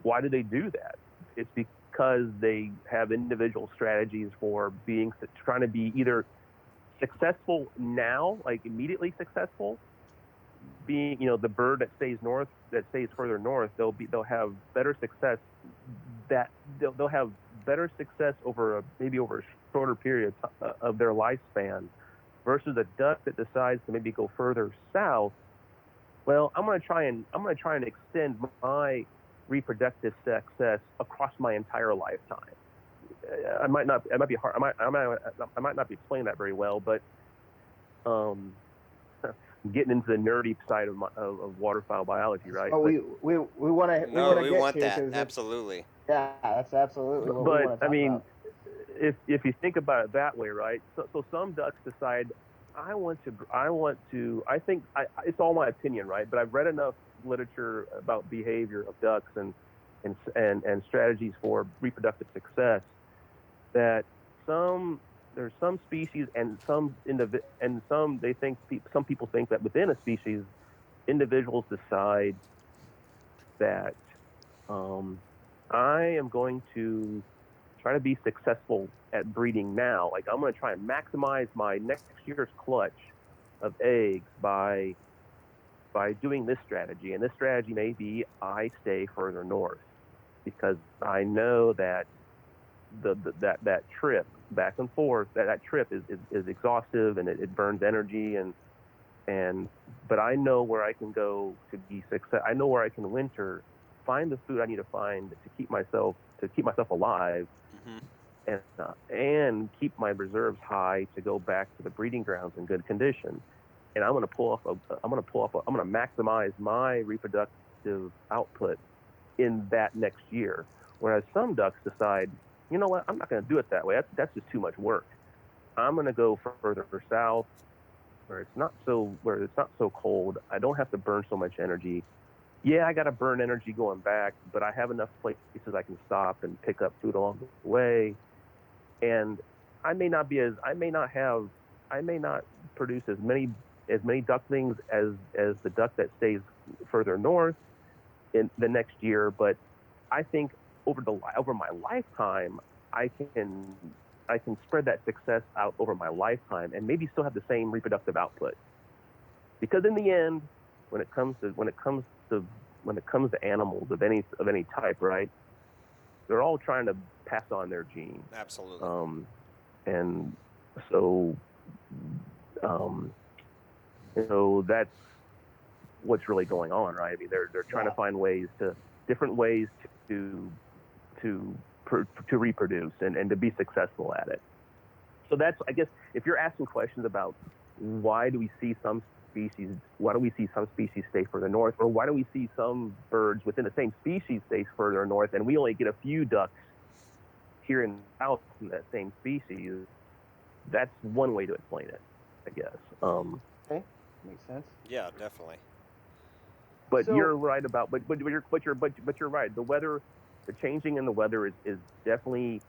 [SPEAKER 2] Why do they do that? It's because they have individual strategies for trying to be either successful now, like immediately successful, being, the bird that stays further north, they'll have better success. That they'll have better success maybe over a shorter period of their lifespan, versus a duck that decides to maybe go further south. Well, I'm going to try and extend my reproductive success across my entire lifetime. It might be hard. I might not be explaining that very well, but getting into the nerdy side of waterfowl biology, right?
[SPEAKER 1] Oh, we want to.
[SPEAKER 3] No, we
[SPEAKER 1] get
[SPEAKER 3] want
[SPEAKER 1] to,
[SPEAKER 3] that. Absolutely.
[SPEAKER 1] Yeah, that's absolutely what we want to talk
[SPEAKER 2] But I mean,
[SPEAKER 1] about.
[SPEAKER 2] if you think about it that way, right? So some ducks decide, I think it's all my opinion, right? But I've read enough literature about behavior of ducks and strategies for reproductive success that there's some species and some people think that within a species, individuals decide that I am going to try to be successful at breeding now. Like, I'm going to try and maximize my next year's clutch of eggs by doing this strategy. And this strategy may be I stay further north, because I know that that trip back and forth, that trip is exhaustive, and it burns energy, but I know where I can go to be success. I know where I can winter, find the food I need to find to keep myself alive, and keep my reserves high to go back to the breeding grounds in good condition. And I'm going to maximize my reproductive output in that next year. Whereas some ducks decide, you know what, I'm not going to do it that way. That's just too much work. I'm going to go further south, where it's not so cold. I don't have to burn so much energy. Yeah, I got to burn energy going back, but I have enough places I can stop and pick up food along the way. And I may not produce as many ducklings as the duck that stays further north in the next year, but I think over my lifetime, I can spread that success out over my lifetime and maybe still have the same reproductive output. Because in the end, when it comes to animals of any type, right? They're all trying to pass on their genes.
[SPEAKER 3] Absolutely.
[SPEAKER 2] And so, that's what's really going on, right? I mean, they're trying to find different ways to reproduce and to be successful at it. So that's, I guess, if you're asking questions about why do we see some species stay further north, or why do we see some birds within the same species stay further north, and we only get a few ducks here in the south from that same species, that's one way to explain it, I guess.
[SPEAKER 1] Okay, makes sense.
[SPEAKER 3] Yeah, definitely.
[SPEAKER 2] But you're right about, but you're right. The weather, the changing in the weather is definitely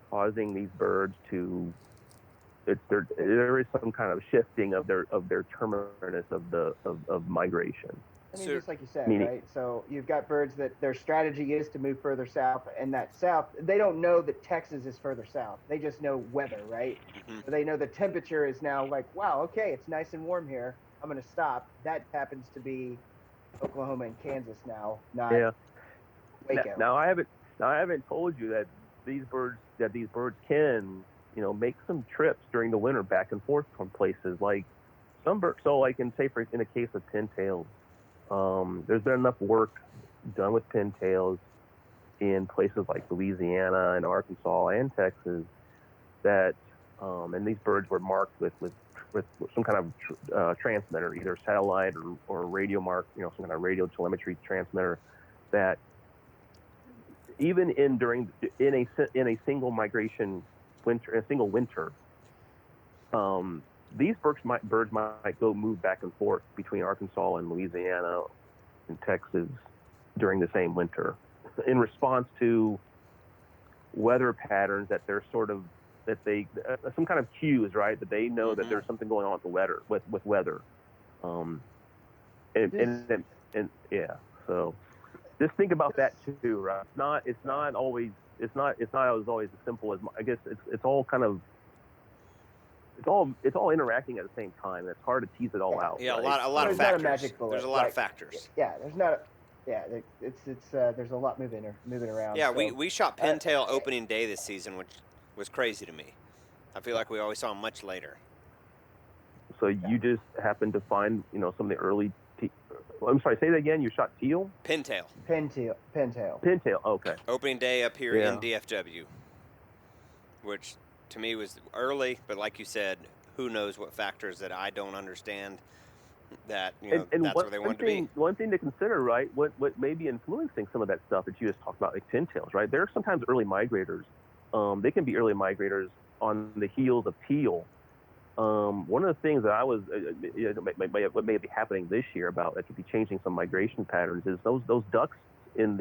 [SPEAKER 2] causing these birds to. There is some kind of shifting of their terminus of migration.
[SPEAKER 1] I mean, just like you said, right? So you've got birds that their strategy is to move further south, and that south, they don't know that Texas is further south. They just know weather, right? So they know the temperature is now like, wow, okay, it's nice and warm here. I'm going to stop. That happens to be Oklahoma and Kansas now, not Waco.
[SPEAKER 2] Now I haven't told you that these birds can, make some trips during the winter back and forth from places like some birds. So, like in the case of pintails, there's been enough work done with pintails in places like Louisiana and Arkansas and Texas that, and these birds were marked with some kind of transmitter, either satellite or radio mark, some kind of radio telemetry transmitter, that even in a single migration winter, a single winter, these birds might go move back and forth between Arkansas and Louisiana and Texas during the same winter, in response to weather patterns that they're some kind of cues, right? That they know that there's something going on with the weather, and yeah. So just think about that too, right? It's not always as simple as, I guess it's all kind of it's all interacting at the same time. It's hard to tease it all out.
[SPEAKER 3] Yeah,
[SPEAKER 2] right?
[SPEAKER 3] a lot of
[SPEAKER 1] There's not a
[SPEAKER 3] factors.
[SPEAKER 1] magic bullet.
[SPEAKER 3] There's a lot of factors.
[SPEAKER 1] Yeah, there's not. Yeah, it's there's a lot moving around.
[SPEAKER 3] Yeah,
[SPEAKER 1] so,
[SPEAKER 3] we shot pintail opening day this season, which was crazy to me. I feel like we always saw them much later.
[SPEAKER 2] So you just happened to find, some of the early. I'm sorry. Say that again. You shot teal.
[SPEAKER 3] Pintail.
[SPEAKER 2] Pintail. Okay.
[SPEAKER 3] Opening day up here in DFW, which to me was early, but like you said, who knows what factors that I don't understand. That and that's where they want to be.
[SPEAKER 2] One thing to consider, right? What may be influencing some of that stuff that you just talked about, like pintails, right? There are sometimes early migrators. They can be early migrators on the heels of teal. One of the things that I was, what may be happening this year about that could be changing some migration patterns is those ducks in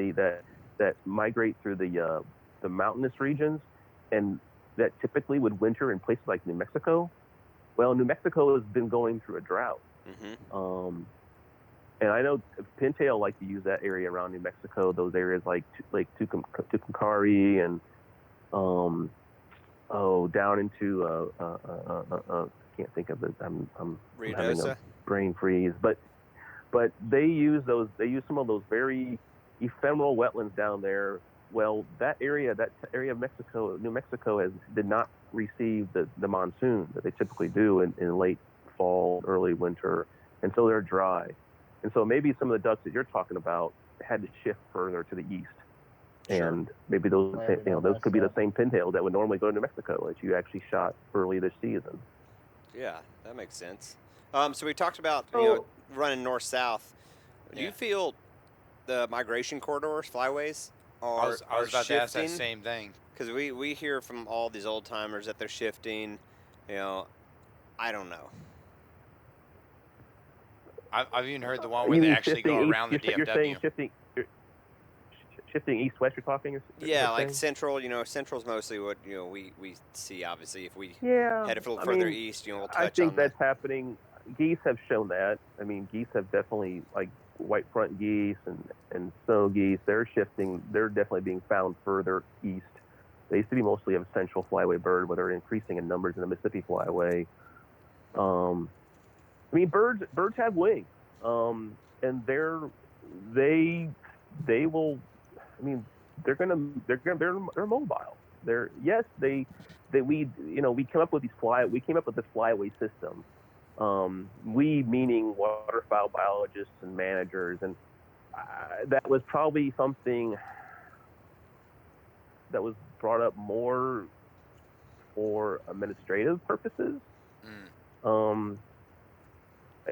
[SPEAKER 2] that migrate through the mountainous regions, and that typically would winter in places like New Mexico. Well, New Mexico has been going through a drought. Mm-hmm. And I know pintail like to use that area around New Mexico, those areas like Tucumcari and down into can't think of it. I'm having a brain freeze. But they use some of those very ephemeral wetlands down there. Well, that area of Mexico, New Mexico, did not receive the monsoon that they typically do in late fall, early winter, and so they're dry. And so maybe some of the ducks that you're talking about had to shift further to the east. Sure. And maybe those could be the same pintail that would normally go to New Mexico that you actually shot early this season.
[SPEAKER 3] Yeah, that makes sense. So we talked about running north-south. Do you feel the migration corridors, flyways,
[SPEAKER 5] I was about
[SPEAKER 3] shifting?
[SPEAKER 5] to ask that same thing.
[SPEAKER 3] Because we hear from all these old timers that they're shifting. I don't know.
[SPEAKER 5] I've even heard the one where they actually go around the DFW.
[SPEAKER 2] You're saying shifting east-west. You're talking.
[SPEAKER 3] Yeah, like central. Central's mostly what we see. Obviously, if we head a little further east, we'll touch on that.
[SPEAKER 2] I think that's happening. Geese have shown that. I mean, geese have definitely, like white front geese and snow geese. They're shifting. They're definitely being found further east. They used to be mostly a central flyway bird, but they're increasing in numbers in the Mississippi flyway. I mean, birds have wings, and they're mobile. We came up with this flyway system. We meaning waterfowl biologists and managers, and that was probably something that was brought up more for administrative purposes.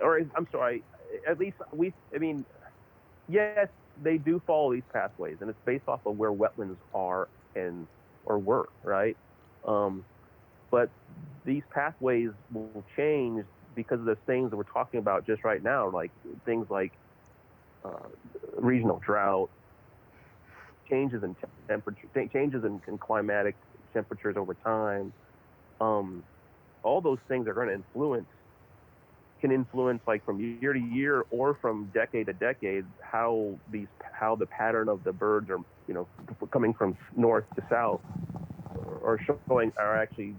[SPEAKER 2] Or I'm sorry, at least yes, they do follow these pathways, and it's based off of where wetlands are or were, right? But these pathways will change because of the things that we're talking about just right now, like things like regional drought, changes in temperature, changes in climatic temperatures over time. All those things are going to can influence like from year to year or from decade to decade how the pattern of the birds are coming from north to south are actually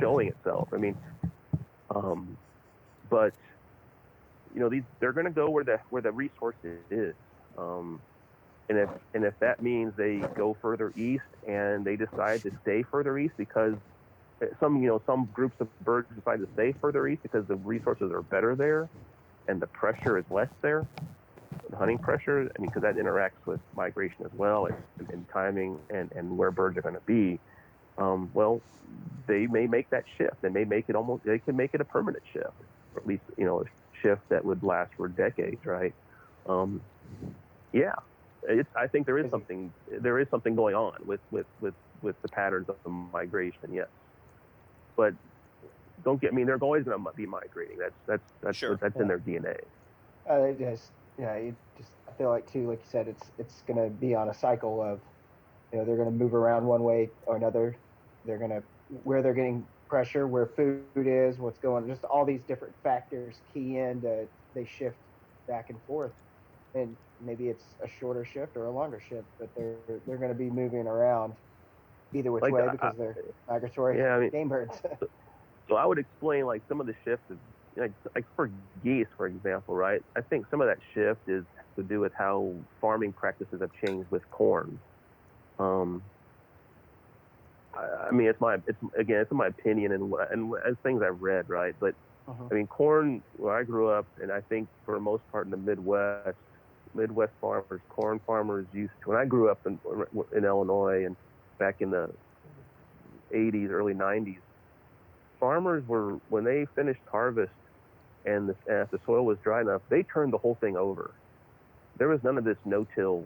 [SPEAKER 2] showing itself. I mean, but they're going to go where the resource is, and if that means they go further east and they decide to stay further east because some groups of birds decide to stay further east because the resources are better there and the pressure is less there, the hunting pressure. I mean, because that interacts with migration as well and timing and where birds are going to be. Well, they may make that shift. They can make it a permanent shift, or at least, a shift that would last for decades, right? I think there is something going on with the patterns of the migration, yes. But they're always going to be migrating. That's
[SPEAKER 3] sure.
[SPEAKER 2] That's in their DNA.
[SPEAKER 1] I feel like too, like you said, it's going to be on a cycle of, they're going to move around one way or another. They're going to where they're getting pressure, where food is, what's going on, just all these different factors key in they shift back and forth, and maybe it's a shorter shift or a longer shift, but they're going to be moving around either which way because they're migratory game birds.
[SPEAKER 2] So I would explain like some of the shift is like for geese, for example, right? I think some of that shift is to do with how farming practices have changed with corn. I mean, it's my opinion and as things I've read, right? But I mean, corn, where I grew up, and I think for the most part in the Midwest farmers, corn farmers used to, when I grew up in Illinois and back in the 80s, early 90s, farmers were, when they finished harvest and if the soil was dry enough, they turned the whole thing over. There was none of this no-till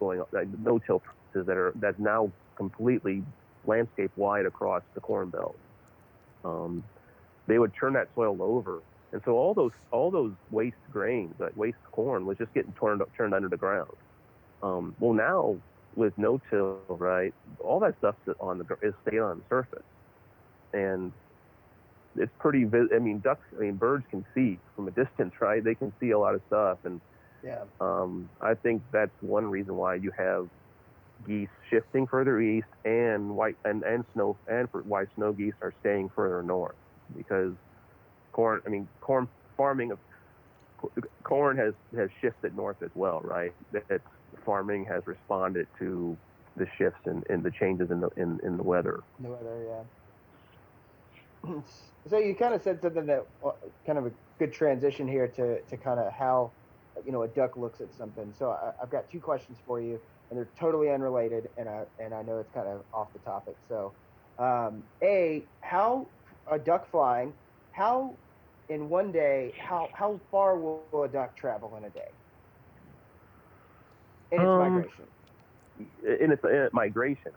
[SPEAKER 2] going on, like no-till practices that's now completely landscape wide across the corn belt. They would turn that soil over, and so all those waste grains, like waste corn, was just getting turned under the ground. Well, now with no-till, right, all that stuff is staying on the surface, and it's pretty. I mean, birds can see from a distance, right? They can see a lot of stuff, and I think that's one reason why you have geese shifting further east, and why snow geese are staying further north, because corn has shifted north as well, right? That farming has responded to the shifts and the changes in the weather.
[SPEAKER 1] The weather, yeah. So you kind of said something that kind of a good transition here to kind of how a duck looks at something. So I've got two questions for you, and they're totally unrelated, and I know it's kind of off the topic. So, how a duck flying, how in one day, how far will a duck travel in a day? In its migration.
[SPEAKER 2] In its migration,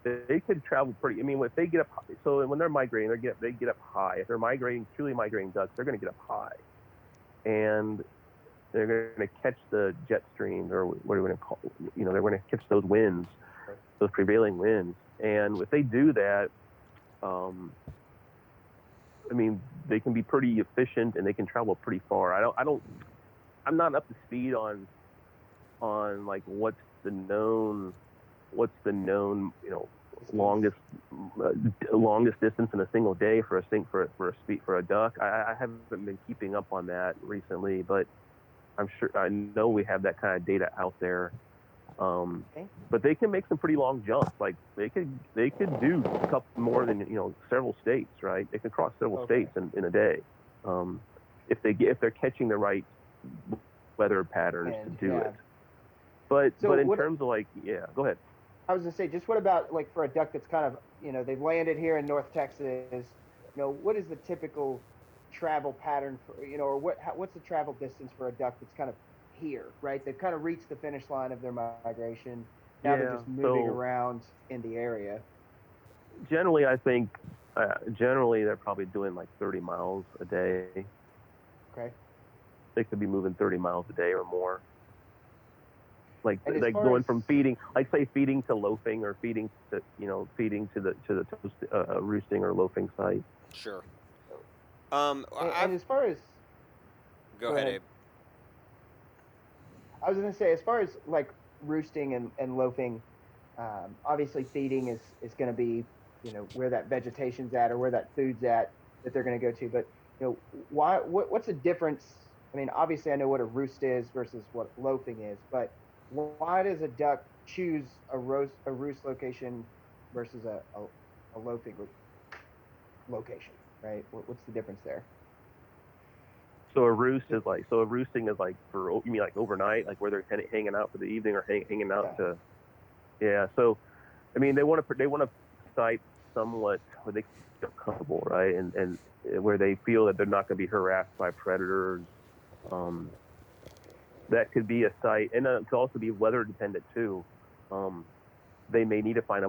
[SPEAKER 2] they could travel pretty. I mean, if they get up, so when they're migrating, they get up high. If they're truly migrating ducks, they're going to get up high, and they're going to catch the jet streams, or what are we going to call? They're going to catch those winds, those prevailing winds. And if they do that, I mean, they can be pretty efficient and they can travel pretty far. I'm not up to speed on like what's the known longest distance in a single day for a duck. I haven't been keeping up on that recently, but I know we have that kind of data out there. But they can make some pretty long jumps. Like they could do a couple more than several states, right? They can cross several states in a day, if they're catching the right weather patterns to do it. But in terms of go ahead.
[SPEAKER 1] I was gonna say, just what about like for a duck that's kind of they've landed here in North Texas, what is the typical travel pattern for or what's the travel distance for a duck that's kind of here, right? They've kind of reached the finish line of their migration. Now they're just moving around in the area.
[SPEAKER 2] Generally, I think they're probably doing like 30 miles a day.
[SPEAKER 1] Okay.
[SPEAKER 2] They could be moving 30 miles a day or more. Like going from feeding to loafing, or feeding to the roosting or loafing site.
[SPEAKER 3] Sure.
[SPEAKER 1] And as far as
[SPEAKER 3] go ahead, Abe.
[SPEAKER 1] I was going to say, as far as like roosting and loafing, obviously feeding is going to be, where that vegetation's at or where that food's at that they're going to go to. But, what's the difference? I mean, obviously I know what a roost is versus what loafing is, but why does a duck choose a roost location versus a loafing location, right? What's the difference there?
[SPEAKER 2] So a roosting is like for, you mean like overnight, like where they're kind of hanging out for the evening or hanging out to, So, I mean, they want to site somewhat where they feel comfortable, right, and where they feel that they're not going to be harassed by predators. That could be a site, and it could also be weather dependent too. They may need to find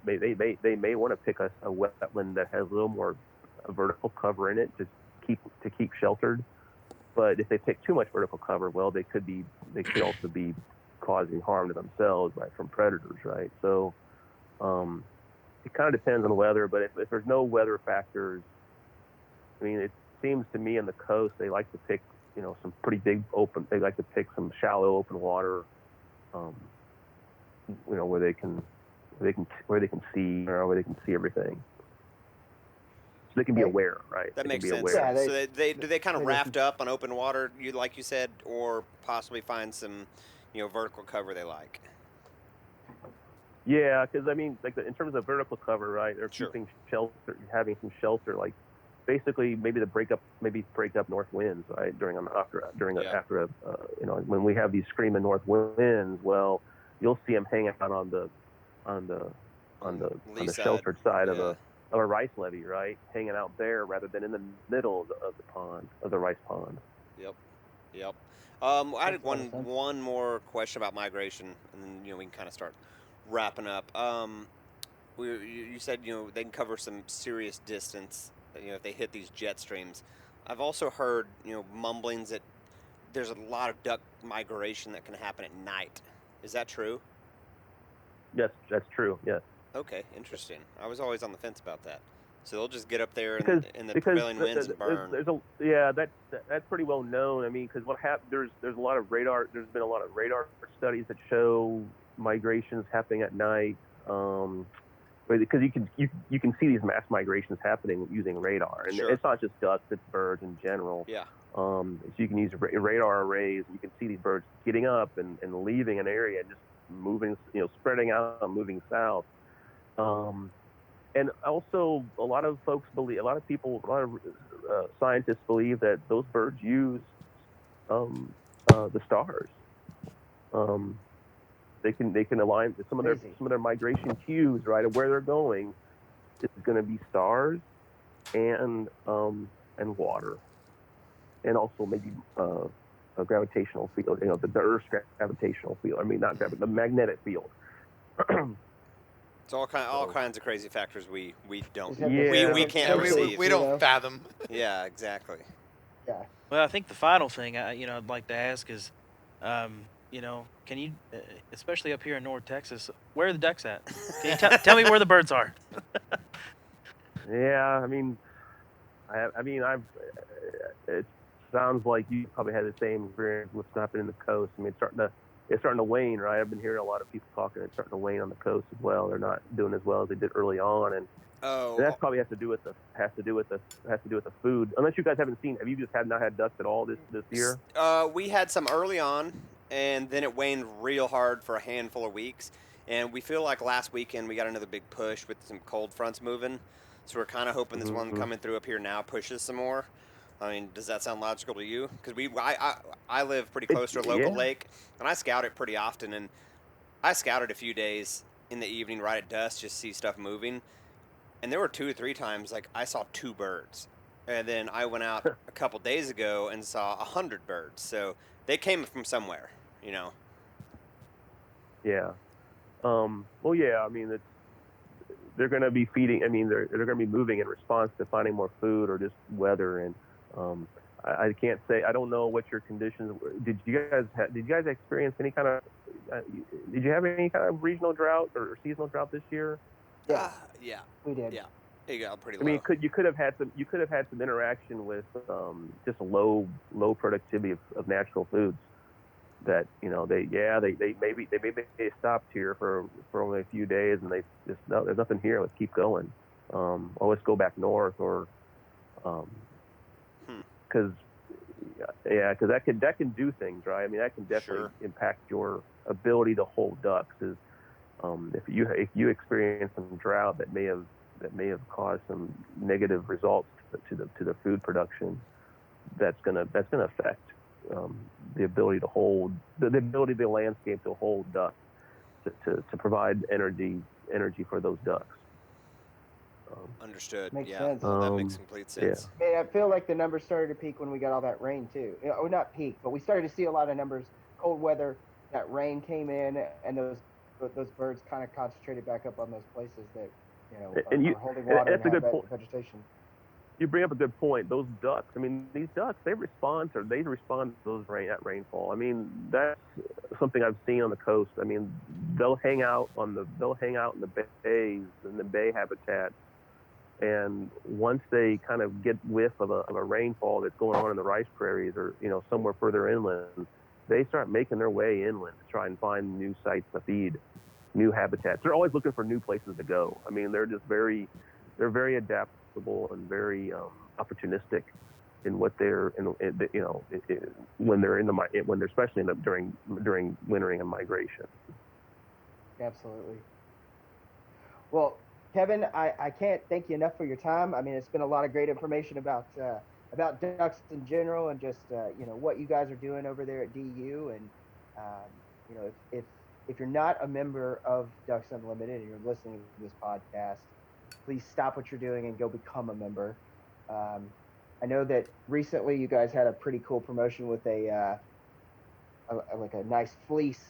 [SPEAKER 2] they may want to pick a wetland that has a little more vertical cover in it to keep sheltered. But if they pick too much vertical cover, well, they could also be causing harm to themselves, right, from predators, right? So it kind of depends on the weather. But if there's no weather factors, I mean, it seems to me on the coast they like to pick some pretty big open. They like to pick some shallow open water, where they can where they can see, or where they can see everything. So they can be aware, right?
[SPEAKER 3] That
[SPEAKER 2] they
[SPEAKER 3] makes
[SPEAKER 2] can be
[SPEAKER 3] sense.
[SPEAKER 2] aware.
[SPEAKER 3] Yeah, so do they kind of raft up on open water, like you said, or possibly find some, vertical cover they like?
[SPEAKER 2] Yeah, because I mean, like in terms of vertical cover, right? They're keeping shelter, having some shelter, like basically maybe break up north winds, right? After when we have these screaming north winds, well, you'll see them hanging out on the sheltered side of a rice levee, right? Hanging out there rather than in the middle of the pond, of the rice pond.
[SPEAKER 3] Yep. I had one more question about migration, and then we can kind of start wrapping up. You said they can cover some serious distance, if they hit these jet streams. I've also heard mumblings that there's a lot of duck migration that can happen at night. Is that true?
[SPEAKER 2] Yes, that's true. Yes.
[SPEAKER 3] Okay, interesting. I was always on the fence about that. So they'll just get up there in the prevailing winds and burn.
[SPEAKER 2] That's pretty well known. I mean, because what happened? There's a lot of radar. There's been a lot of radar studies that show migrations happening at night. Because you can see these mass migrations happening using radar, and it's not just ducks; it's birds in general.
[SPEAKER 3] Yeah.
[SPEAKER 2] So you can use radar arrays. You can see these birds getting up and leaving an area, and just moving, spreading out, moving south. And also, a lot of scientists believe that those birds use the stars. They can align some of their migration cues, right, of where they're going. Is going to be stars and water, and also maybe a gravitational field. The Earth's gravitational field. I mean, not gravity, the magnetic field.
[SPEAKER 3] It's all kinds of crazy factors we don't
[SPEAKER 5] we
[SPEAKER 3] can't perceive.
[SPEAKER 5] We don't fathom.
[SPEAKER 3] Yeah, exactly.
[SPEAKER 1] Yeah.
[SPEAKER 4] Well, I think the final thing I'd like to ask is, can you, especially up here in North Texas, where are the ducks at? Can you tell me where the birds are?
[SPEAKER 2] Yeah, I mean, it sounds like you probably had the same experience with what's happening in the coast. I mean, it's starting to wane, right? I've been hearing a lot of people talking. It's starting to wane on the coast as well. They're not doing as well as they did early on, and that probably has to do with the food. Unless you guys have you just not had ducks at all this year?
[SPEAKER 3] We had some early on, and then it waned real hard for a handful of weeks. And we feel like last weekend we got another big push with some cold fronts moving. So we're kind of hoping this one coming through up here now pushes some more. I mean, does that sound logical to you? Because I live pretty close to a local lake, and I scout it pretty often. And I scouted a few days in the evening right at dusk just to see stuff moving. And there were 2 or 3 times, like, I saw 2 birds. And then I went out a couple days ago and saw 100 birds. So they came from somewhere,
[SPEAKER 2] Yeah. Well, yeah, I mean, they're going to be feeding. I mean, they're going to be moving in response to finding more food or just weather. And I can't say. I don't know what your conditions were. Did you guys experience any kind of? Did you have any kind of regional drought or seasonal drought this year?
[SPEAKER 1] Yeah.
[SPEAKER 3] Yeah.
[SPEAKER 1] We did.
[SPEAKER 3] Yeah. It got pretty low.
[SPEAKER 2] I mean, you could have had some interaction with just low productivity of natural foods. That they maybe stopped here for only a few days, and they just no, there's nothing here. Let's keep going. Let's go back north, or because that can do things, right? I mean, that can definitely impact your ability to hold ducks. If you experience some drought that may have caused some negative results to the food production, that's gonna affect the ability to hold the ability of the landscape to hold ducks to provide energy for those ducks.
[SPEAKER 3] Understood.
[SPEAKER 1] Makes
[SPEAKER 3] yeah,
[SPEAKER 1] sense.
[SPEAKER 3] That makes complete sense.
[SPEAKER 1] Yeah. Man, I feel like the numbers started to peak when we got all that rain too. Or not peak, but we started to see a lot of numbers. Cold weather, that rain came in, and those birds kind of concentrated back up on those places that are holding water and have vegetation.
[SPEAKER 2] You bring up a good point. Those ducks. I mean, these ducks. They respond to those that rainfall. I mean, that's something I've seen on the coast. I mean, they'll hang out in the bays, in the bay habitat, and once they kind of get whiff of a rainfall that's going on in the rice prairies or somewhere further inland, they start making their way inland to try and find new sites to feed. new habitats. They're always looking for new places to go. I mean, they're very adaptable and very opportunistic in what when they're especially during wintering and migration.
[SPEAKER 1] Absolutely. Well, Kevin, I can't thank you enough for your time. I mean, it's been a lot of great information about ducks in general, and just what you guys are doing over there at DU. And if you're not a member of Ducks Unlimited and you're listening to this podcast, please stop what you're doing and go become a member. I know that recently you guys had a pretty cool promotion with a nice fleece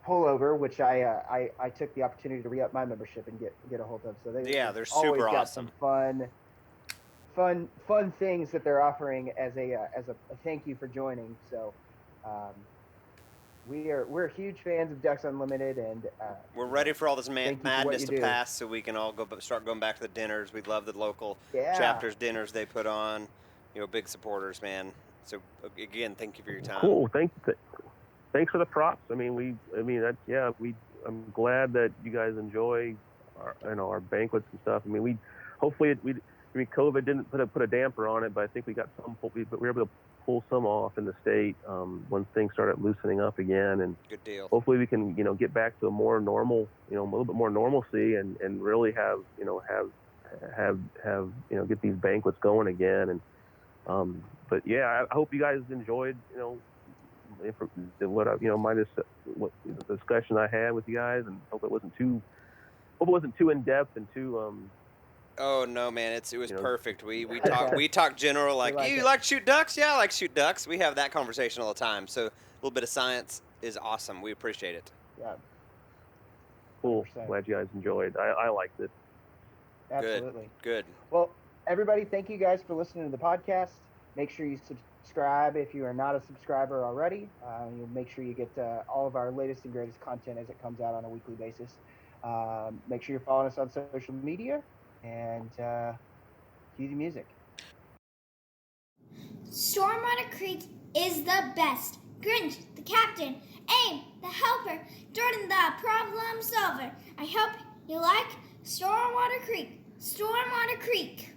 [SPEAKER 1] pullover, which I took the opportunity to re-up my membership and get a hold of. So
[SPEAKER 3] they're
[SPEAKER 1] always
[SPEAKER 3] super
[SPEAKER 1] got
[SPEAKER 3] awesome.
[SPEAKER 1] Some fun things that they're offering as a thank you for joining. So we're huge fans of Ducks Unlimited, and
[SPEAKER 3] we're ready for all this madness to pass, so we can all start going back to the dinners. We love the local chapters dinners they put on. Big supporters, man. So again, thank you for your time.
[SPEAKER 2] Cool. Thanks for the props. I mean, I'm glad that you guys enjoy our banquets and stuff. I mean, COVID didn't put a damper on it, but I think we were able to pull some off in the state when things started loosening up again. And
[SPEAKER 3] good deal.
[SPEAKER 2] Hopefully we can get back to a more normal, a little bit more normalcy, and really have get these banquets going again. And but yeah, I hope you guys enjoyed what the discussion I had with you guys, and hope it wasn't too in depth and too
[SPEAKER 3] Oh no, man! It was perfect. We talk general, like you like to shoot ducks? Yeah, I like to shoot ducks. We have that conversation all the time. So a little bit of science is awesome. We appreciate it.
[SPEAKER 1] Yeah.
[SPEAKER 2] Cool. Glad you guys enjoyed. I liked it.
[SPEAKER 1] Absolutely.
[SPEAKER 3] Good.
[SPEAKER 1] Well, everybody, thank you guys for listening to the podcast. Make sure you subscribe if you are not a subscriber already. You'll make sure you get all of our latest and greatest content as it comes out on a weekly basis. Make sure you're following us on social media, and cue the music.
[SPEAKER 6] Stormwater Creek is the best. Grinch, the captain. Abe, the helper. Jordan, the problem solver. I hope you like Stormwater Creek. Stormwater Creek.